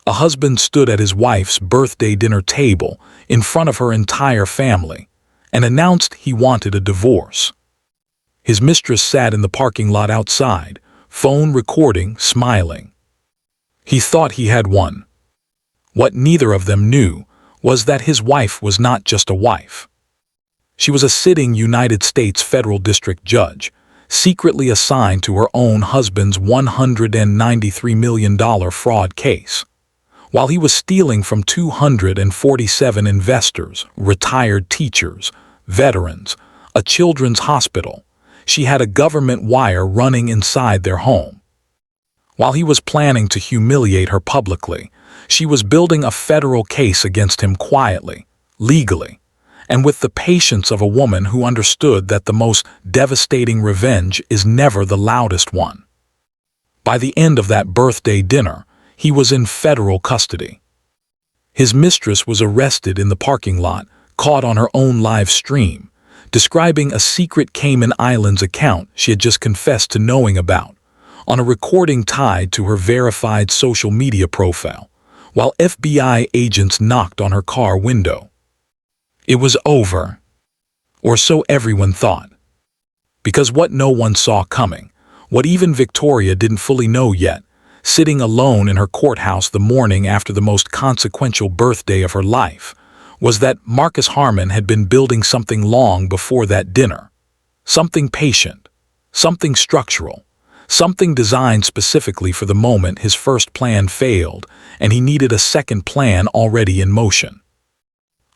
A husband stood at his wife's birthday dinner table in front of her entire family and announced he wanted a divorce. His mistress sat in the parking lot outside, phone recording, smiling. He thought he had won. What neither of them knew was that his wife was not just a wife. She was a sitting United States federal district judge, secretly assigned to her own husband's $193 million fraud case. While he was stealing from 247 investors, retired teachers, veterans, a children's hospital, she had a government wire running inside their home. While he was planning to humiliate her publicly, she was building a federal case against him quietly, legally, and with the patience of a woman who understood that the most devastating revenge is never the loudest one. By the end of that birthday dinner, he was in federal custody. His mistress was arrested in the parking lot, caught on her own live stream, describing a secret Cayman Islands account she had just confessed to knowing about, on a recording tied to her verified social media profile, while FBI agents knocked on her car window. It was over. Or so everyone thought. Because what no one saw coming, what even Victoria didn't fully know yet, sitting alone in her courthouse the morning after the most consequential birthday of her life, was that Marcus Harmon had been building something long before that dinner. Something patient, something structural, something designed specifically for the moment his first plan failed and he needed a second plan already in motion.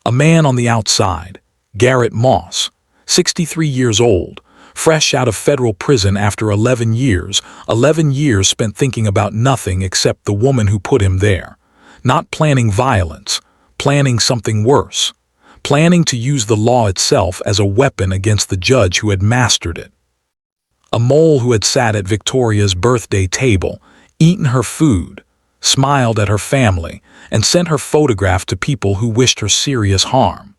A man on the outside, Garrett Moss, 63 years old, fresh out of federal prison after 11 years spent thinking about nothing except the woman who put him there, not planning violence, planning something worse, planning to use the law itself as a weapon against the judge who had mastered it. A mole who had sat at Victoria's birthday table, eaten her food, smiled at her family, and sent her photograph to people who wished her serious harm.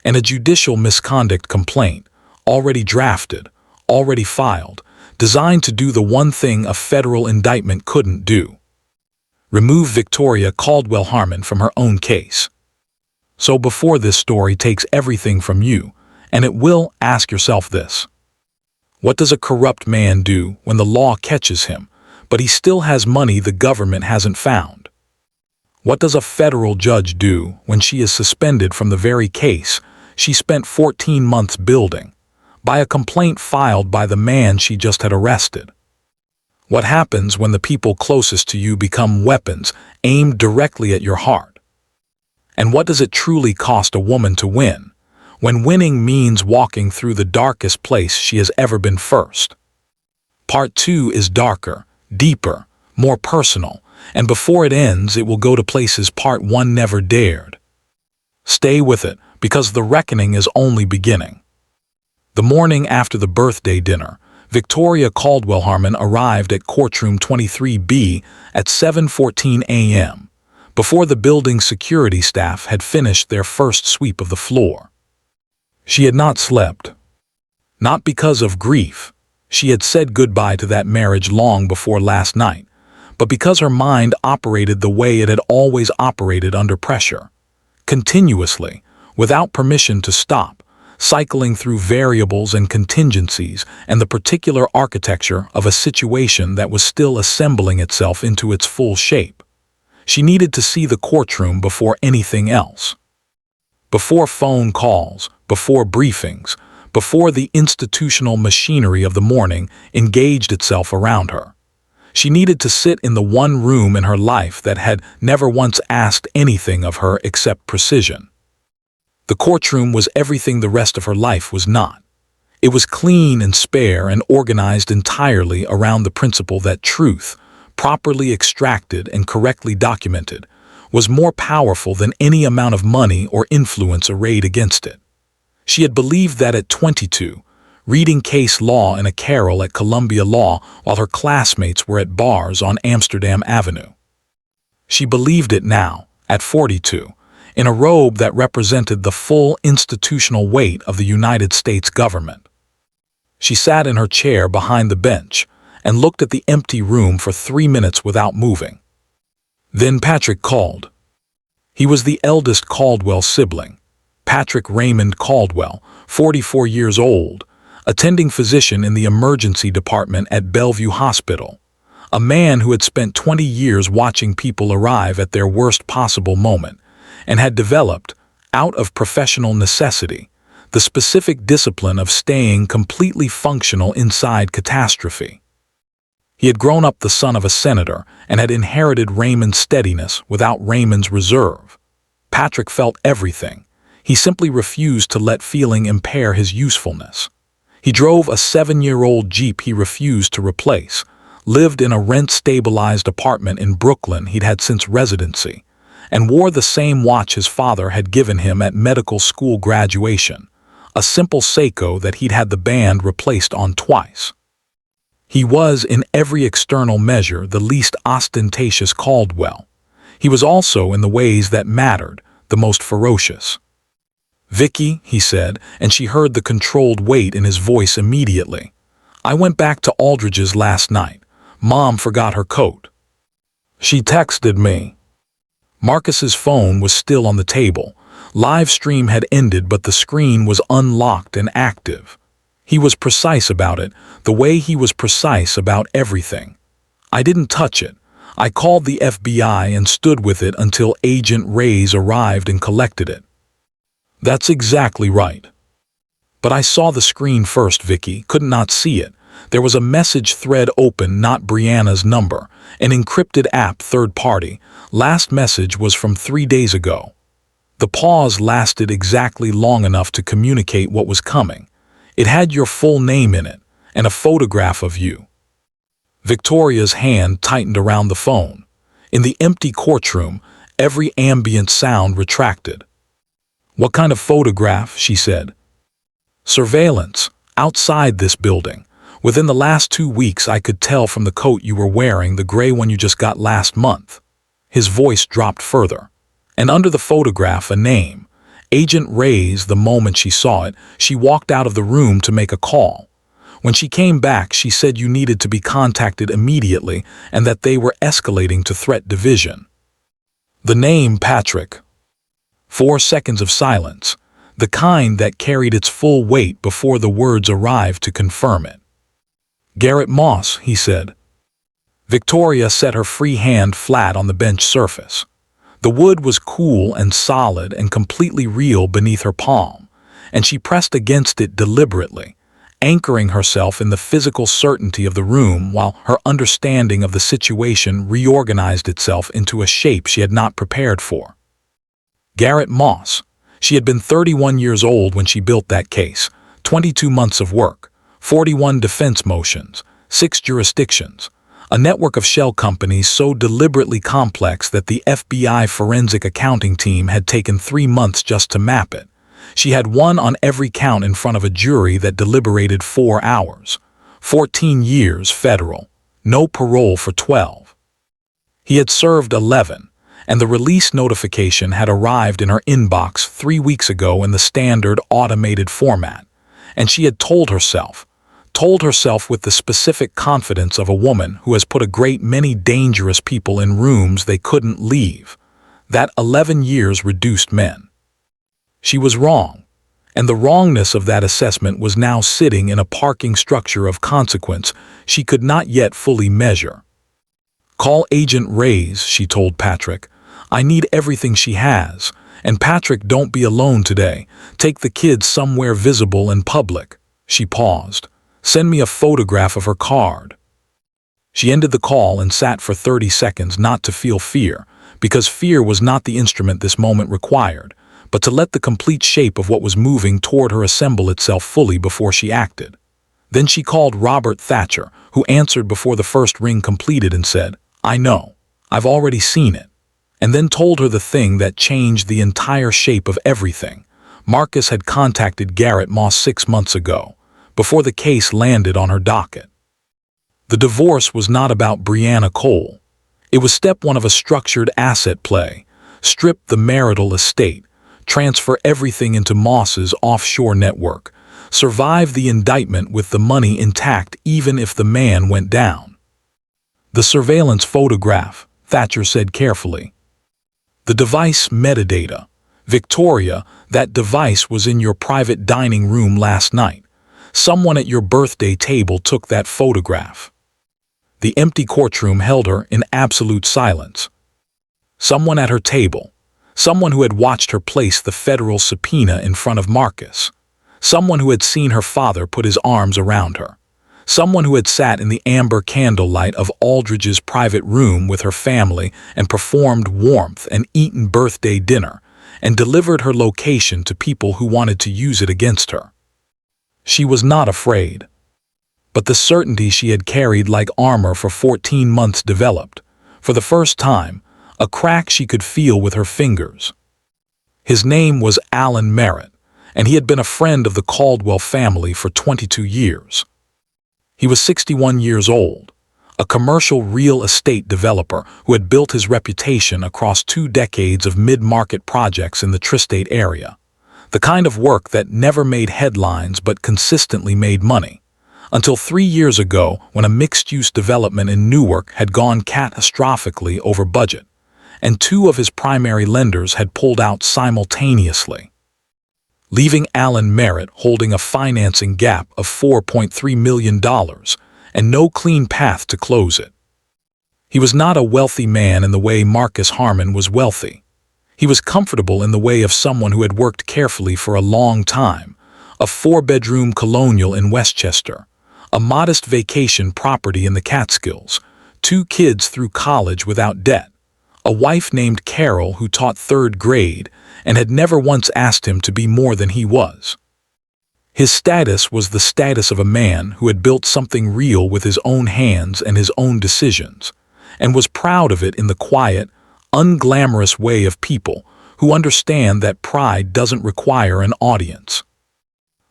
And a judicial misconduct complaint, already drafted, already filed, designed to do the one thing a federal indictment couldn't do: remove Victoria Caldwell Harmon from her own case. So before this story takes everything from you, and it will, ask yourself this: what does a corrupt man do when the law catches him, but he still has money the government hasn't found? What does a federal judge do when she is suspended from the very case she spent 14 months building, by a complaint filed by the man she just had arrested? What happens when the people closest to you become weapons aimed directly at your heart? And what does it truly cost a woman to win, when winning means walking through the darkest place she has ever been first? Part 2 is darker, deeper, more personal, and before it ends it will go to places Part 1 never dared. Stay with it, because the reckoning is only beginning. The morning after the birthday dinner, Victoria Caldwell Harmon arrived at courtroom 23B at 7:14 a.m., before the building's security staff had finished their first sweep of the floor. She had not slept. Not because of grief. She had said goodbye to that marriage long before last night, but because her mind operated the way it had always operated under pressure, continuously, without permission to stop, cycling through variables and contingencies and the particular architecture of a situation that was still assembling itself into its full shape. She needed to see the courtroom before anything else. Before phone calls, before briefings, before the institutional machinery of the morning engaged itself around her. She needed to sit in the one room in her life that had never once asked anything of her except precision. The courtroom was everything the rest of her life was not. It was clean and spare and organized entirely around the principle that truth, properly extracted and correctly documented, was more powerful than any amount of money or influence arrayed against it. She had believed that at 22, reading case law in a carrel at Columbia Law while her classmates were at bars on Amsterdam Avenue. She believed it now, at 42, in a robe that represented the full institutional weight of the United States government. She sat in her chair behind the bench and looked at the empty room for 3 minutes without moving. Then Patrick called. He was the eldest Caldwell sibling, Patrick Raymond Caldwell, 44 years old, attending physician in the emergency department at Bellevue Hospital, a man who had spent 20 years watching people arrive at their worst possible moment and had developed, out of professional necessity, the specific discipline of staying completely functional inside catastrophe. He had grown up the son of a senator and had inherited Raymond's steadiness without Raymond's reserve. Patrick felt everything. He simply refused to let feeling impair his usefulness. He drove a 7-year-old Jeep he refused to replace, lived in a rent-stabilized apartment in Brooklyn he'd had since residency, and wore the same watch his father had given him at medical school graduation, a simple Seiko that he'd had the band replaced on twice. He was, in every external measure, the least ostentatious Caldwell. He was also, in the ways that mattered, the most ferocious. "Vicky," he said, and she heard the controlled weight in his voice immediately. "I went back to Aldridge's last night. Mom forgot her coat. She texted me." Marcus's phone was still on the table. Live stream had ended, but the screen was unlocked and active. He was precise about it, the way he was precise about everything. "I didn't touch it. I called the FBI and stood with it until Agent Reyes arrived and collected it." "That's exactly right." "But I saw the screen first, Vicky, could not see it. There was a message thread open, not Brianna's number, an encrypted app, third party. Last message was from 3 days ago." The pause lasted exactly long enough to communicate what was coming. It had your full name in it, and a photograph of you. Victoria's hand tightened around the phone. In the empty courtroom, every ambient sound retracted. "What kind of photograph?" she said. "Surveillance, outside this building. Within the last 2 weeks I could tell from the coat you were wearing, the gray one you just got last month." His voice dropped further. "And under the photograph, a name. Agent Reyes." The moment she saw it, she walked out of the room to make a call. When she came back, she said you needed to be contacted immediately and that they were escalating to threat division. The name, Patrick. 4 seconds of silence, the kind that carried its full weight before the words arrived to confirm it. "Garrett Moss," he said. Victoria set her free hand flat on the bench surface. The wood was cool and solid and completely real beneath her palm, and she pressed against it deliberately, anchoring herself in the physical certainty of the room while her understanding of the situation reorganized itself into a shape she had not prepared for. Garrett Moss. She had been 31 years old when she built that case, 22 months of work, 41 defense motions, 6 jurisdictions, a network of shell companies so deliberately complex that the FBI forensic accounting team had taken 3 months just to map it. She had won on every count in front of a jury that deliberated 4 hours. 14 years federal, no parole for 12. He had served 11, and the release notification had arrived in her inbox 3 weeks ago in the standard automated format, and she had told herself with the specific confidence of a woman who has put a great many dangerous people in rooms they couldn't leave, that 11 years reduced men. She was wrong, and the wrongness of that assessment was now sitting in a parking structure of consequence she could not yet fully measure. "Call Agent Reyes," she told Patrick. "I need everything she has, and Patrick, don't be alone today. Take the kids somewhere visible and public." She paused. "Send me a photograph of her card." She ended the call and sat for 30 seconds, not to feel fear, because fear was not the instrument this moment required, but to let the complete shape of what was moving toward her assemble itself fully before she acted. Then she called Robert Thatcher, who answered before the first ring completed and said, "I know. I've already seen it." And then told her the thing that changed the entire shape of everything. Marcus had contacted Garrett Moss 6 months ago, before the case landed on her docket. The divorce was not about Brianna Cole. It was step 1 of a structured asset play. Strip the marital estate, transfer everything into Moss's offshore network, survive the indictment with the money intact even if the man went down. The surveillance photograph, Thatcher said carefully. The device metadata. Victoria, that device was in your private dining room last night. Someone at your birthday table took that photograph. The empty courtroom held her in absolute silence. Someone at her table. Someone who had watched her place the federal subpoena in front of Marcus. Someone who had seen her father put his arms around her. Someone who had sat in the amber candlelight of Aldridge's private room with her family and performed warmth and eaten birthday dinner, and delivered her location to people who wanted to use it against her. She was not afraid. But the certainty she had carried like armor for 14 months developed, for the first time, a crack she could feel with her fingers. His name was Alan Merritt, and he had been a friend of the Caldwell family for 22 years. He was 61 years old, a commercial real estate developer who had built his reputation across 2 decades of mid-market projects in the tri-state area, the kind of work that never made headlines but consistently made money, until 3 years ago when a mixed-use development in Newark had gone catastrophically over budget, and 2 of his primary lenders had pulled out simultaneously, leaving Alan Merritt holding a financing gap of $4.3 million and no clean path to close it. He was not a wealthy man in the way Marcus Harmon was wealthy. He was comfortable in the way of someone who had worked carefully for a long time, a 4-bedroom colonial in Westchester, a modest vacation property in the Catskills, 2 kids through college without debt, a wife named Carol who taught 3rd grade and had never once asked him to be more than he was. His status was the status of a man who had built something real with his own hands and his own decisions, and was proud of it in the quiet, unglamorous way of people who understand that pride doesn't require an audience.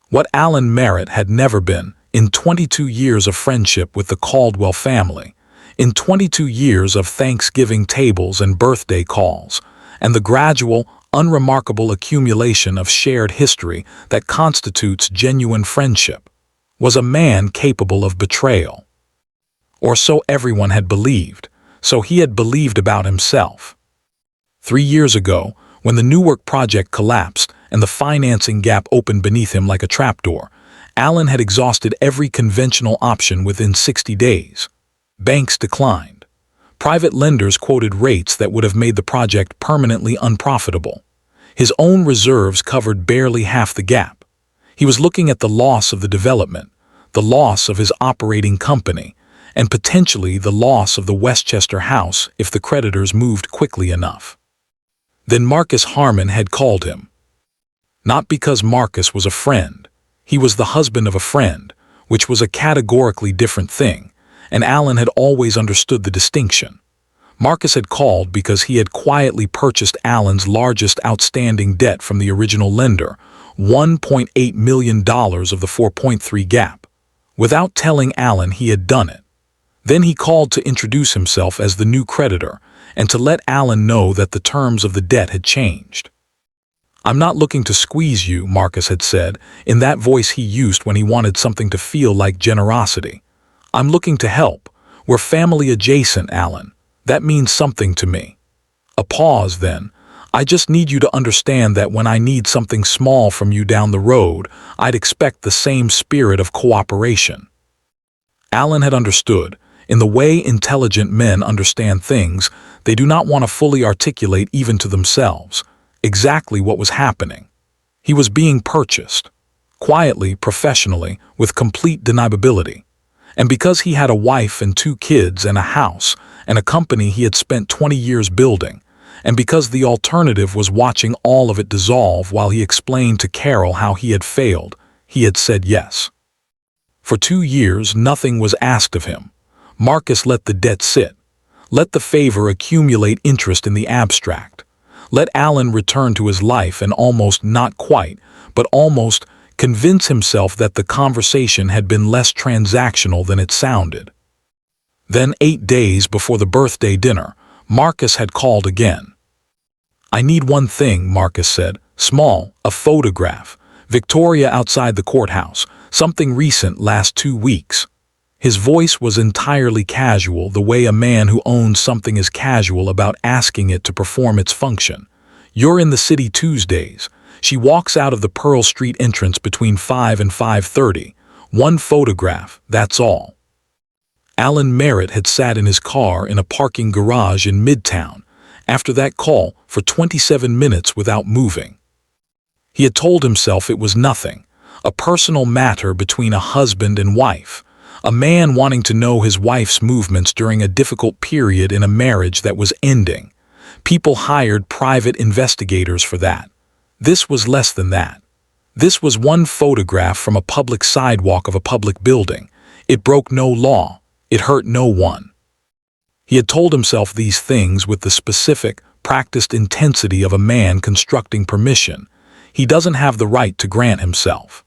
What Alan Merritt had never been, in 22 years of friendship with the Caldwell family, in 22 years of Thanksgiving tables and birthday calls, and the gradual, unremarkable accumulation of shared history that constitutes genuine friendship, was a man capable of betrayal. Or so everyone had believed, so he had believed about himself. 3 years ago, when the Newark project collapsed and the financing gap opened beneath him like a trapdoor, Alan had exhausted every conventional option within 60 days. Banks declined. Private lenders quoted rates that would have made the project permanently unprofitable. His own reserves covered barely half the gap. He was looking at the loss of the development, the loss of his operating company, and potentially the loss of the Westchester house if the creditors moved quickly enough. Then Marcus Harmon had called him. Not because Marcus was a friend. He was the husband of a friend, which was a categorically different thing, and Alan had always understood the distinction. Marcus had called because he had quietly purchased Alan's largest outstanding debt from the original lender, $1.8 million of the 4.3 gap, without telling Alan he had done it. Then he called to introduce himself as the new creditor and to let Alan know that the terms of the debt had changed. "I'm not looking to squeeze you," Marcus had said, in that voice he used when he wanted something to feel like generosity. "I'm looking to help. We're family adjacent, Alan. That means something to me." A pause then. "I just need you to understand that when I need something small from you down the road, I'd expect the same spirit of cooperation." Alan had understood. In the way intelligent men understand things, they do not want to fully articulate even to themselves exactly what was happening. He was being purchased, quietly, professionally, with complete deniability. And because he had a wife and 2 kids and a house and a company he had spent 20 years building, and because the alternative was watching all of it dissolve while he explained to Carol how he had failed, he had said yes. For 2 years, nothing was asked of him. Marcus let the debt sit, let the favor accumulate interest in the abstract, let Alan return to his life and almost not quite, but almost convince himself that the conversation had been less transactional than it sounded. Then 8 days before the birthday dinner, Marcus had called again. "I need one thing," Marcus said, "small, a photograph. Victoria outside the courthouse, something recent last 2 weeks." His voice was entirely casual, the way a man who owns something is casual about asking it to perform its function. "You're in the city Tuesdays." She walks out of the Pearl Street entrance between 5 and 5:30. "One photograph, that's all." Alan Merritt had sat in his car in a parking garage in Midtown after that call for 27 minutes without moving. He had told himself it was nothing, a personal matter between a husband and wife, a man wanting to know his wife's movements during a difficult period in a marriage that was ending. People hired private investigators for that. This was less than that. This was one photograph from a public sidewalk of a public building. It broke no law. It hurt no one. He had told himself these things with the specific, practiced intensity of a man constructing permission he doesn't have the right to grant himself.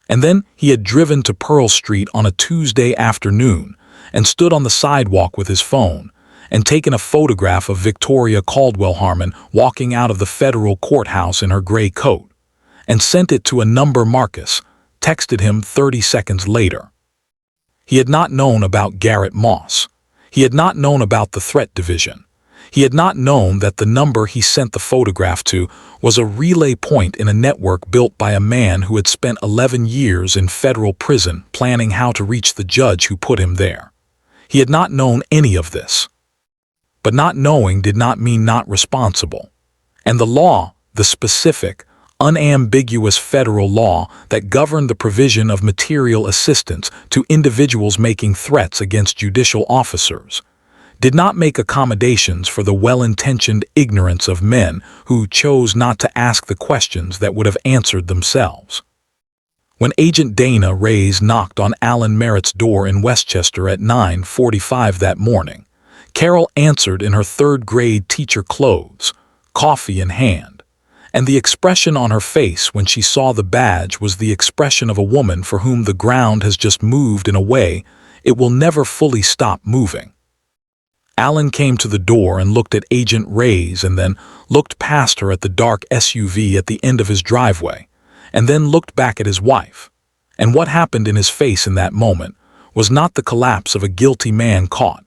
And then he had driven to Pearl Street on a Tuesday afternoon and stood on the sidewalk with his phone and taken a photograph of Victoria Caldwell Harmon walking out of the federal courthouse in her gray coat, and sent it to a number Marcus, texted him 30 seconds later. He had not known about Garrett Moss. He had not known about the threat division. He had not known that the number he sent the photograph to was a relay point in a network built by a man who had spent 11 years in federal prison planning how to reach the judge who put him there. He had not known any of this. But not knowing did not mean not responsible. And the law, the specific, unambiguous federal law that governed the provision of material assistance to individuals making threats against judicial officers, did not make accommodations for the well-intentioned ignorance of men who chose not to ask the questions that would have answered themselves. When Agent Dana Reyes knocked on Alan Merritt's door in Westchester at 9:45 that morning, Carol answered in her third-grade teacher clothes, coffee in hand, and the expression on her face when she saw the badge was the expression of a woman for whom the ground has just moved in a way it will never fully stop moving. Alan came to the door and looked at Agent Reyes and then looked past her at the dark SUV at the end of his driveway, and then looked back at his wife. And what happened in his face in that moment was not the collapse of a guilty man caught,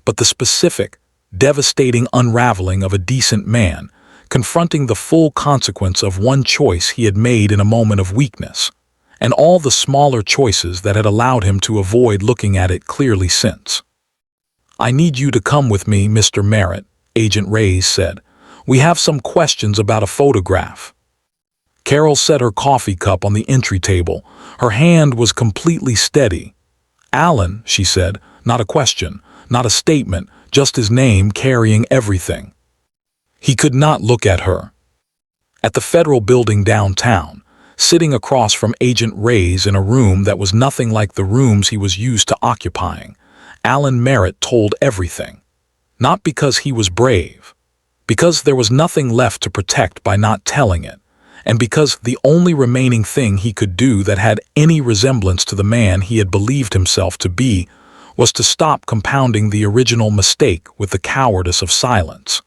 but the specific, devastating unraveling of a decent man confronting the full consequence of one choice he had made in a moment of weakness, and all the smaller choices that had allowed him to avoid looking at it clearly since. "I need you to come with me, Mr. Merritt," Agent Reyes said. "We have some questions about a photograph." Carol set her coffee cup on the entry table. Her hand was completely steady. "Alan," she said, not a question, not a statement, just his name carrying everything. He could not look at her. At the federal building downtown, sitting across from Agent Reyes in a room that was nothing like the rooms he was used to occupying, Alan Merritt told everything. Not because he was brave, because there was nothing left to protect by not telling it, and because the only remaining thing he could do that had any resemblance to the man he had believed himself to be was to stop compounding the original mistake with the cowardice of silence.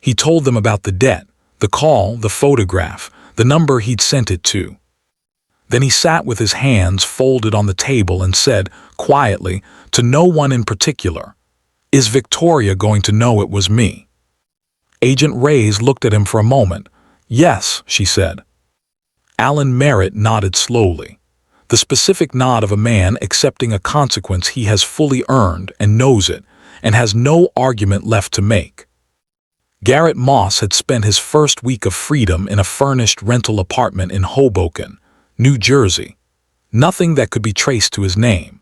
He told them about the debt, the call, the photograph, the number he'd sent it to. Then he sat with his hands folded on the table and said, quietly, to no one in particular, "Is Victoria going to know it was me?" Agent Reyes looked at him for a moment. "Yes," she said. Alan Merritt nodded slowly, the specific nod of a man accepting a consequence he has fully earned and knows it, and has no argument left to make. Garrett Moss had spent his first week of freedom in a furnished rental apartment in Hoboken, New Jersey. Nothing that could be traced to his name.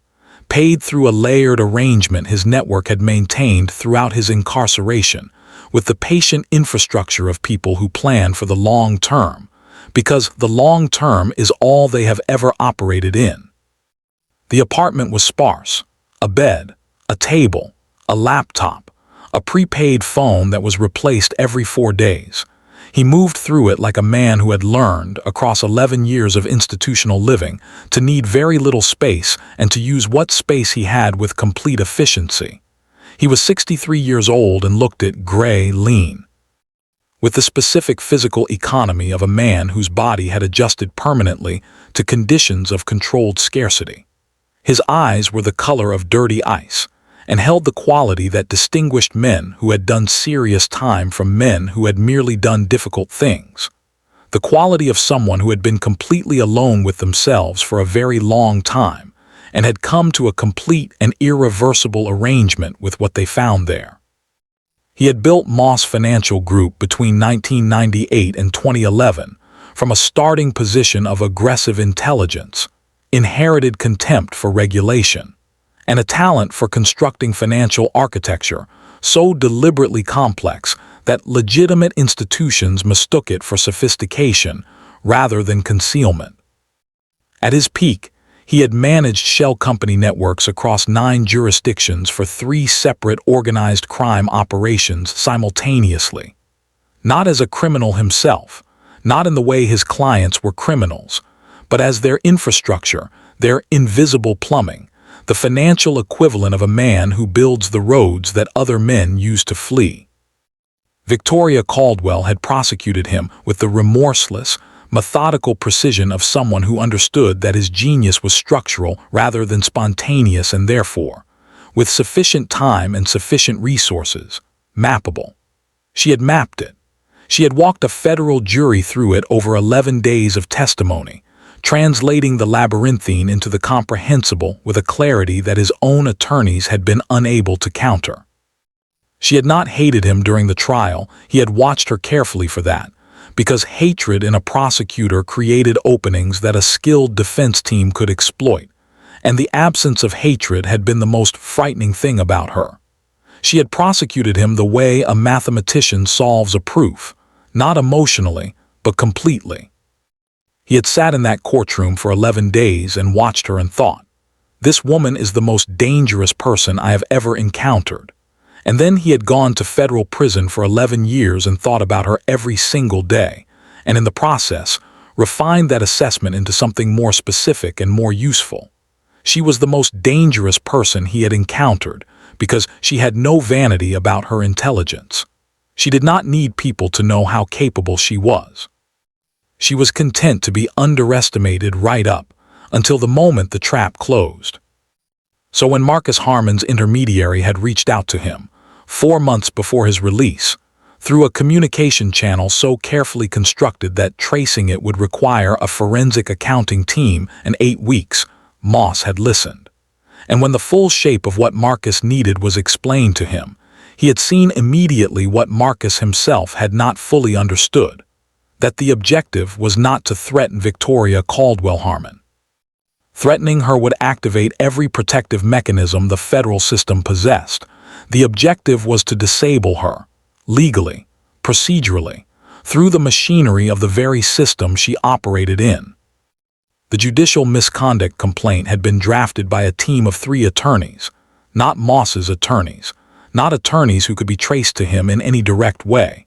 Paid through a layered arrangement his network had maintained throughout his incarceration, with the patient infrastructure of people who plan for the long term, because the long term is all they have ever operated in. The apartment was sparse: a bed, a table, a laptop, a prepaid phone that was replaced every 4 days. He moved through it like a man who had learned, across 11 years of institutional living, to need very little space and to use what space he had with complete efficiency. He was 63 years old and looked it gray, lean, with the specific physical economy of a man whose body had adjusted permanently to conditions of controlled scarcity. His eyes were the color of dirty ice, and held the quality that distinguished men who had done serious time from men who had merely done difficult things. The quality of someone who had been completely alone with themselves for a very long time and had come to a complete and irreversible arrangement with what they found there. He had built Moss Financial Group between 1998 and 2011 from a starting position of aggressive intelligence, inherited contempt for regulation, and a talent for constructing financial architecture so deliberately complex that legitimate institutions mistook it for sophistication rather than concealment. At his peak, he had managed shell company networks across 9 jurisdictions for 3 separate organized crime operations simultaneously. Not as a criminal himself, not in the way his clients were criminals, but as their infrastructure, their invisible plumbing, the financial equivalent of a man who builds the roads that other men use to flee. Victoria Caldwell had prosecuted him with the remorseless, methodical precision of someone who understood that his genius was structural rather than spontaneous and therefore, with sufficient time and sufficient resources, mappable. She had mapped it. She had walked a federal jury through it over 11 days of testimony, translating the labyrinthine into the comprehensible with a clarity that his own attorneys had been unable to counter. She had not hated him during the trial. He had watched her carefully for that, because hatred in a prosecutor created openings that a skilled defense team could exploit, and the absence of hatred had been the most frightening thing about her. She had prosecuted him the way a mathematician solves a proof, not emotionally, but completely. He had sat in that courtroom for 11 days and watched her and thought, "This woman is the most dangerous person I have ever encountered." And then he had gone to federal prison for 11 years and thought about her every single day, and in the process, refined that assessment into something more specific and more useful. She was the most dangerous person he had encountered because she had no vanity about her intelligence. She did not need people to know how capable she was. She was content to be underestimated right up until the moment the trap closed. So when Marcus Harmon's intermediary had reached out to him, 4 months before his release, through a communication channel so carefully constructed that tracing it would require a forensic accounting team and 8 weeks, Moss had listened. And when the full shape of what Marcus needed was explained to him, he had seen immediately what Marcus himself had not fully understood, that the objective was not to threaten Victoria Caldwell Harmon. Threatening her would activate every protective mechanism the federal system possessed. The objective was to disable her, legally, procedurally, through the machinery of the very system she operated in. The judicial misconduct complaint had been drafted by a team of 3 attorneys, not Moss's attorneys, not attorneys who could be traced to him in any direct way,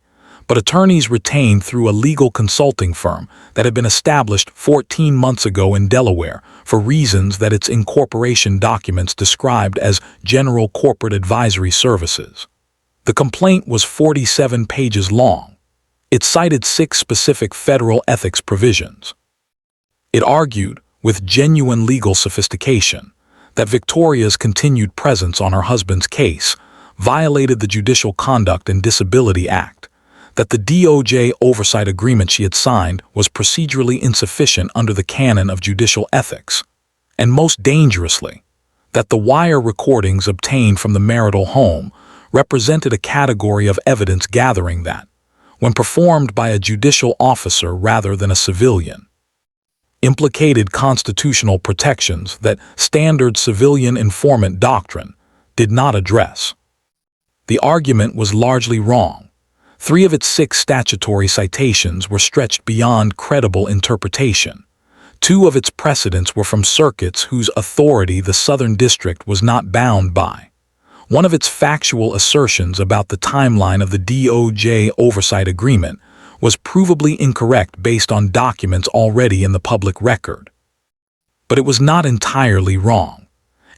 but attorneys retained through a legal consulting firm that had been established 14 months ago in Delaware for reasons that its incorporation documents described as General Corporate Advisory Services. The complaint was 47 pages long. It cited 6 specific federal ethics provisions. It argued, with genuine legal sophistication, that Victoria's continued presence on her husband's case violated the Judicial Conduct and Disability Act, that the DOJ oversight agreement she had signed was procedurally insufficient under the canon of judicial ethics, and most dangerously, that the wire recordings obtained from the marital home represented a category of evidence gathering that, when performed by a judicial officer rather than a civilian, implicated constitutional protections that standard civilian informant doctrine did not address. The argument was largely wrong. 3 of its 6 statutory citations were stretched beyond credible interpretation. 2 of its precedents were from circuits whose authority the Southern District was not bound by. One of its factual assertions about the timeline of the DOJ oversight agreement was provably incorrect based on documents already in the public record. But it was not entirely wrong,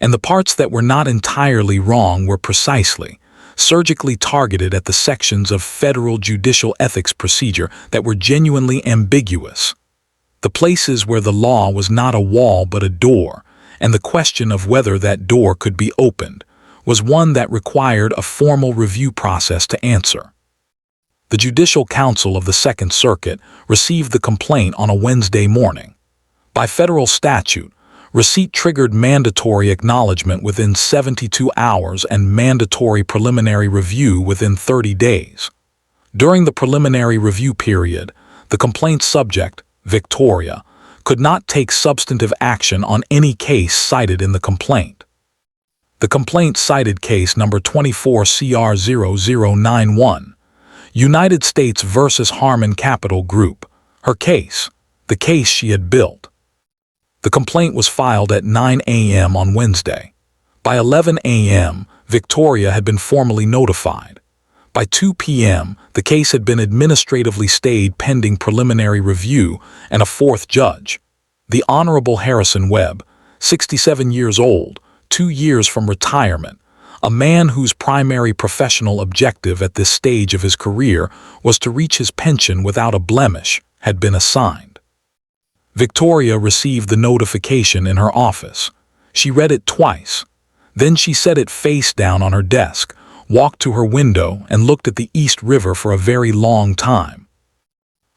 and the parts that were not entirely wrong were precisely surgically targeted at the sections of federal judicial ethics procedure that were genuinely ambiguous, the places where the law was not a wall but a door, and the question of whether that door could be opened was one that required a formal review process to answer. The Judicial Council of the Second Circuit received the complaint on a Wednesday morning. By federal statute, receipt triggered mandatory acknowledgement within 72 hours and mandatory preliminary review within 30 days. During the preliminary review period, the complaint subject, Victoria, could not take substantive action on any case cited in the complaint. The complaint cited case number 24-CR0091, United States v. Harmon Capital Group, her case, the case she had built. The complaint was filed at 9 a.m. on Wednesday. By 11 a.m., Victoria had been formally notified. By 2 p.m., the case had been administratively stayed pending preliminary review and a fourth judge. The Honorable Harrison Webb, 67 years old, 2 years from retirement, a man whose primary professional objective at this stage of his career was to reach his pension without a blemish, had been assigned. Victoria received the notification in her office. She read it twice. Then she set it face down on her desk, walked to her window, and looked at the East River for a very long time.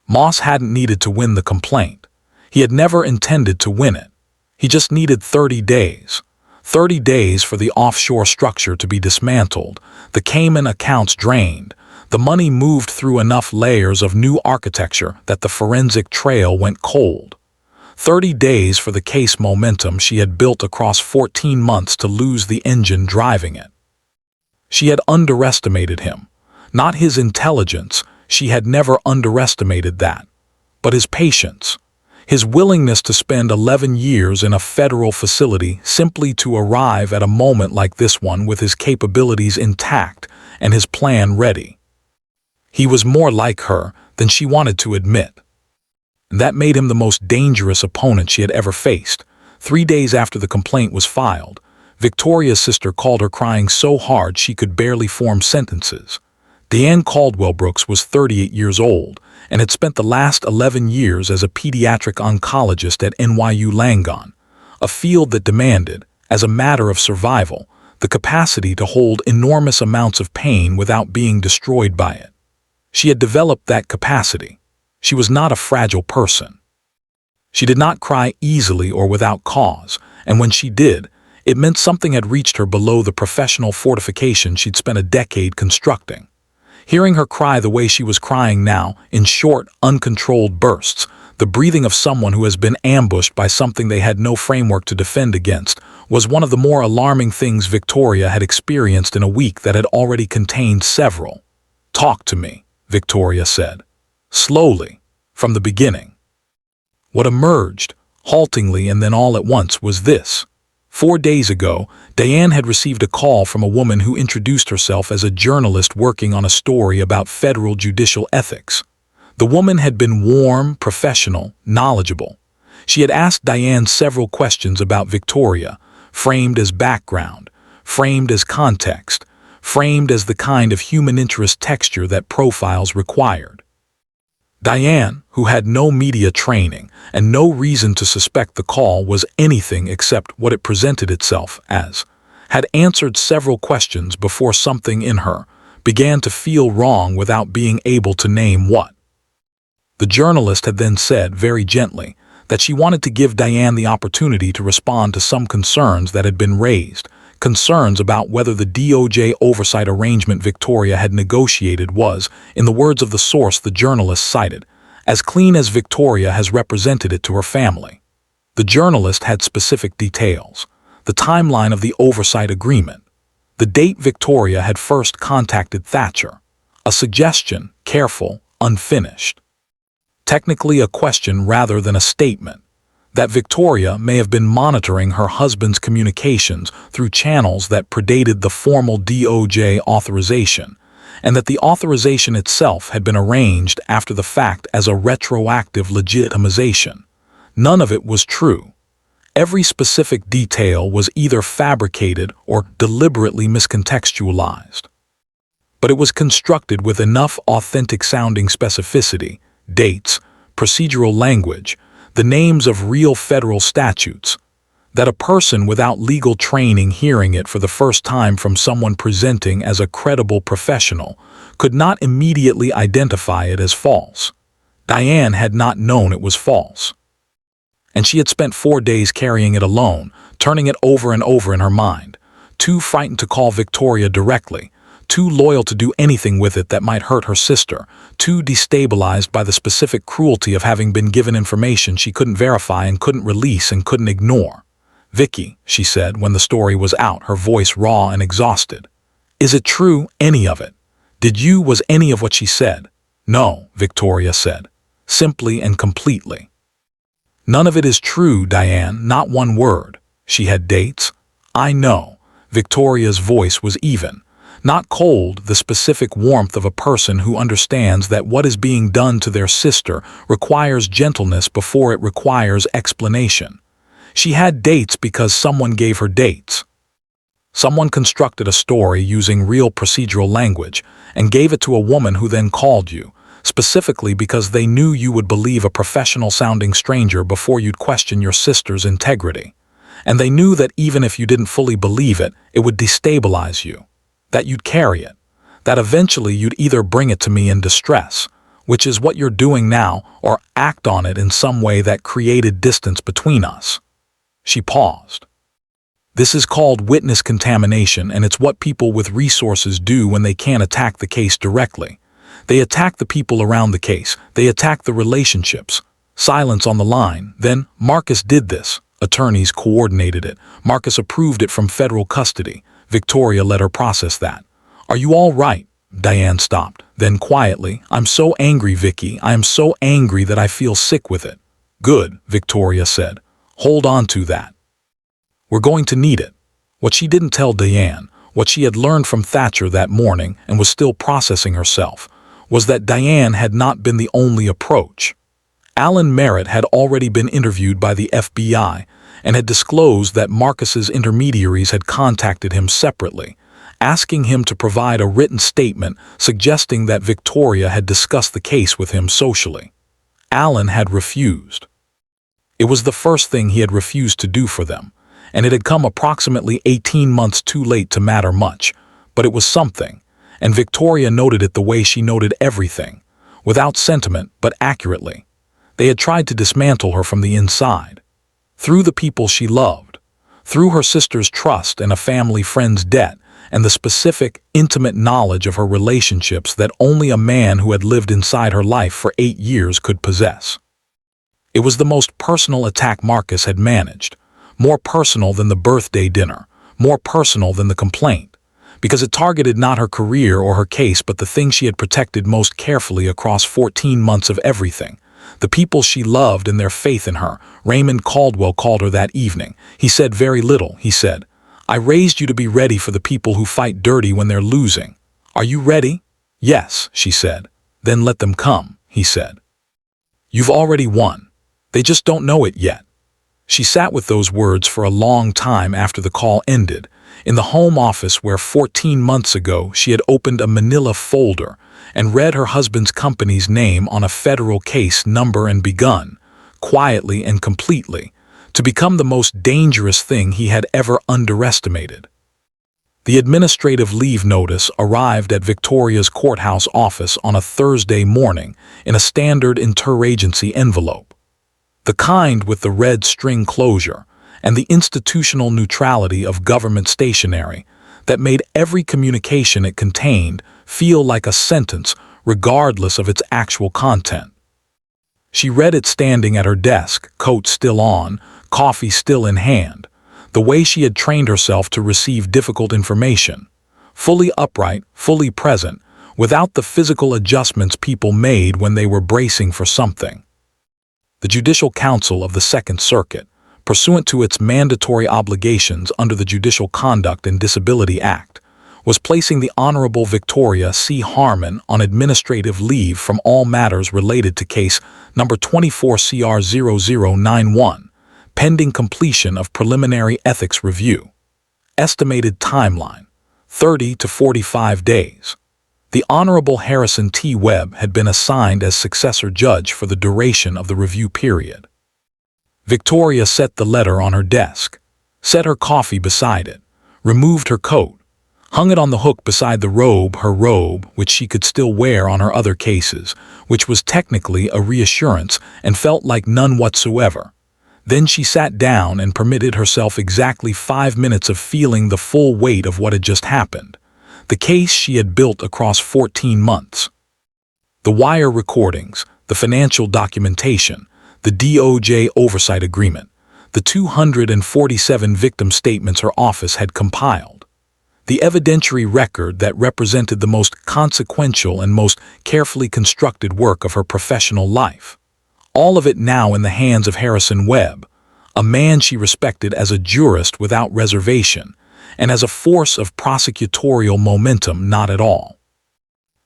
Moss hadn't needed to win the complaint. He had never intended to win it. He just needed 30 days. 30 days for the offshore structure to be dismantled, the Cayman accounts drained, the money moved through enough layers of new architecture that the forensic trail went cold. 30 days for the case momentum she had built across 14 months to lose the engine driving it. She had underestimated him. Not his intelligence, she had never underestimated that, but his patience. His willingness to spend 11 years in a federal facility simply to arrive at a moment like this one with his capabilities intact and his plan ready. He was more like her than she wanted to admit. That made him the most dangerous opponent she had ever faced. 3 days after the complaint was filed, Victoria's sister called her crying so hard she could barely form sentences. Deanne Caldwell Brooks was 38 years old and had spent the last 11 years as a pediatric oncologist at NYU Langone, a field that demanded, as a matter of survival, the capacity to hold enormous amounts of pain without being destroyed by it. She had developed that capacity. She was not a fragile person. She did not cry easily or without cause, and when she did, it meant something had reached her below the professional fortification she'd spent a decade constructing. Hearing her cry the way she was crying now, in short, uncontrolled bursts, the breathing of someone who has been ambushed by something they had no framework to defend against, was one of the more alarming things Victoria had experienced in a week that had already contained several. "Talk to me," Victoria said. Slowly, from the beginning. What emerged, haltingly and then all at once, was this. 4 days ago, Diane had received a call from a woman who introduced herself as a journalist working on a story about federal judicial ethics. The woman had been warm, professional, knowledgeable. She had asked Diane several questions about Victoria, framed as background, framed as context, framed as the kind of human interest texture that profiles required. Diane, who had no media training and no reason to suspect the call was anything except what it presented itself as, had answered several questions before something in her began to feel wrong without being able to name what. The journalist had then said very gently that she wanted to give Diane the opportunity to respond to some concerns that had been raised, concerns about whether the DOJ oversight arrangement Victoria had negotiated was, in the words of the source the journalist cited, as clean as Victoria has represented it to her family. The journalist had specific details, the timeline of the oversight agreement, the date Victoria had first contacted Thatcher, a suggestion, careful, unfinished. Technically a question rather than a statement, that Victoria may have been monitoring her husband's communications through channels that predated the formal DOJ authorization, and that the authorization itself had been arranged after the fact as a retroactive legitimization. None of it was true. Every specific detail was either fabricated or deliberately miscontextualized. But it was constructed with enough authentic-sounding specificity, dates, procedural language, the names of real federal statutes, That a person without legal training hearing it for the first time from someone presenting as a credible professional could not immediately identify it as false. Diane had not known it was false. And she had spent 4 days carrying it alone, turning it over and over in her mind, too frightened to call Victoria directly, too loyal to do anything with it that might hurt her sister, too destabilized by the specific cruelty of having been given information she couldn't verify and couldn't release and couldn't ignore. "Vicky," she said when the story was out, her voice raw and exhausted. "Is it true, any of it? Was any of what she said?" "No," Victoria said, simply and completely. "None of it is true, Diane, not one word. She had dates?" "I know." Victoria's voice was even, not cold, the specific warmth of a person who understands that what is being done to their sister requires gentleness before it requires explanation. She had dates because someone gave her dates. Someone constructed a story using real procedural language and gave it to a woman who then called you, specifically because they knew you would believe a professional-sounding stranger before you'd question your sister's integrity. And they knew that even if you didn't fully believe it, it would destabilize you, that you'd carry it, that eventually you'd either bring it to me in distress, which is what you're doing now, or act on it in some way that created distance between us. She paused. This is called witness contamination, and it's what people with resources do when they can't attack the case directly. They attack the people around the case. They attack the relationships. Silence on the line. Then, Marcus did this. Attorneys coordinated it. Marcus approved it from federal custody. Victoria let her process that. "Are you all right?" Diane stopped. Then quietly, "I'm so angry, Vicky. I am so angry that I feel sick with it." "Good," Victoria said. "Hold on to that. We're going to need it." What she didn't tell Diane, what she had learned from Thatcher that morning and was still processing herself, was that Diane had not been the only approach. Alan Merritt had already been interviewed by the FBI and had disclosed that Marcus's intermediaries had contacted him separately, asking him to provide a written statement suggesting that Victoria had discussed the case with him socially. Alan had refused. It was the first thing he had refused to do for them, and it had come approximately 18 months too late to matter much, but it was something, and Victoria noted it the way she noted everything, without sentiment but accurately. They had tried to dismantle her from the inside, through the people she loved, through her sister's trust and a family friend's debt, and the specific, intimate knowledge of her relationships that only a man who had lived inside her life for 8 years could possess. It was the most personal attack Marcus had managed, more personal than the birthday dinner, more personal than the complaint, because it targeted not her career or her case but the thing she had protected most carefully across 14 months of everything, the people she loved and their faith in her. Raymond Caldwell called her that evening. He said very little, he said. "I raised you to be ready for the people who fight dirty when they're losing. Are you ready?" "Yes," she said. "Then let them come," he said. "You've already won. They just don't know it yet." She sat with those words for a long time after the call ended, in the home office where 14 months ago she had opened a manila folder and read her husband's company's name on a federal case number and begun, quietly and completely, to become the most dangerous thing he had ever underestimated. The administrative leave notice arrived at Victoria's courthouse office on a Thursday morning in a standard interagency envelope. The kind with the red string closure and the institutional neutrality of government stationery that made every communication it contained feel like a sentence regardless of its actual content. She read it standing at her desk, coat still on, coffee still in hand, the way she had trained herself to receive difficult information, fully upright, fully present, without the physical adjustments people made when they were bracing for something. The Judicial Council of the Second Circuit, pursuant to its mandatory obligations under the Judicial Conduct and Disability Act, was placing the Honorable Victoria C. Harmon on administrative leave from all matters related to case number 24-CR0091, pending completion of preliminary ethics review. Estimated timeline, 30 to 45 days. The Honorable Harrison T. Webb had been assigned as successor judge for the duration of the review period. Victoria set the letter on her desk. set her coffee beside it, removed her coat, hung it on the hook beside the robe, her robe, which she could still wear on her other cases, which was technically a reassurance and felt like none whatsoever. Then she sat down and permitted herself exactly 5 minutes of feeling the full weight of what had just happened. The case she had built across 14 months. The wire recordings, the financial documentation, the DOJ oversight agreement, the 247 victim statements her office had compiled. The evidentiary record that represented the most consequential and most carefully constructed work of her professional life. All of it now in the hands of Harrison Webb, a man she respected as a jurist without reservation, and as a force of prosecutorial momentum not at all.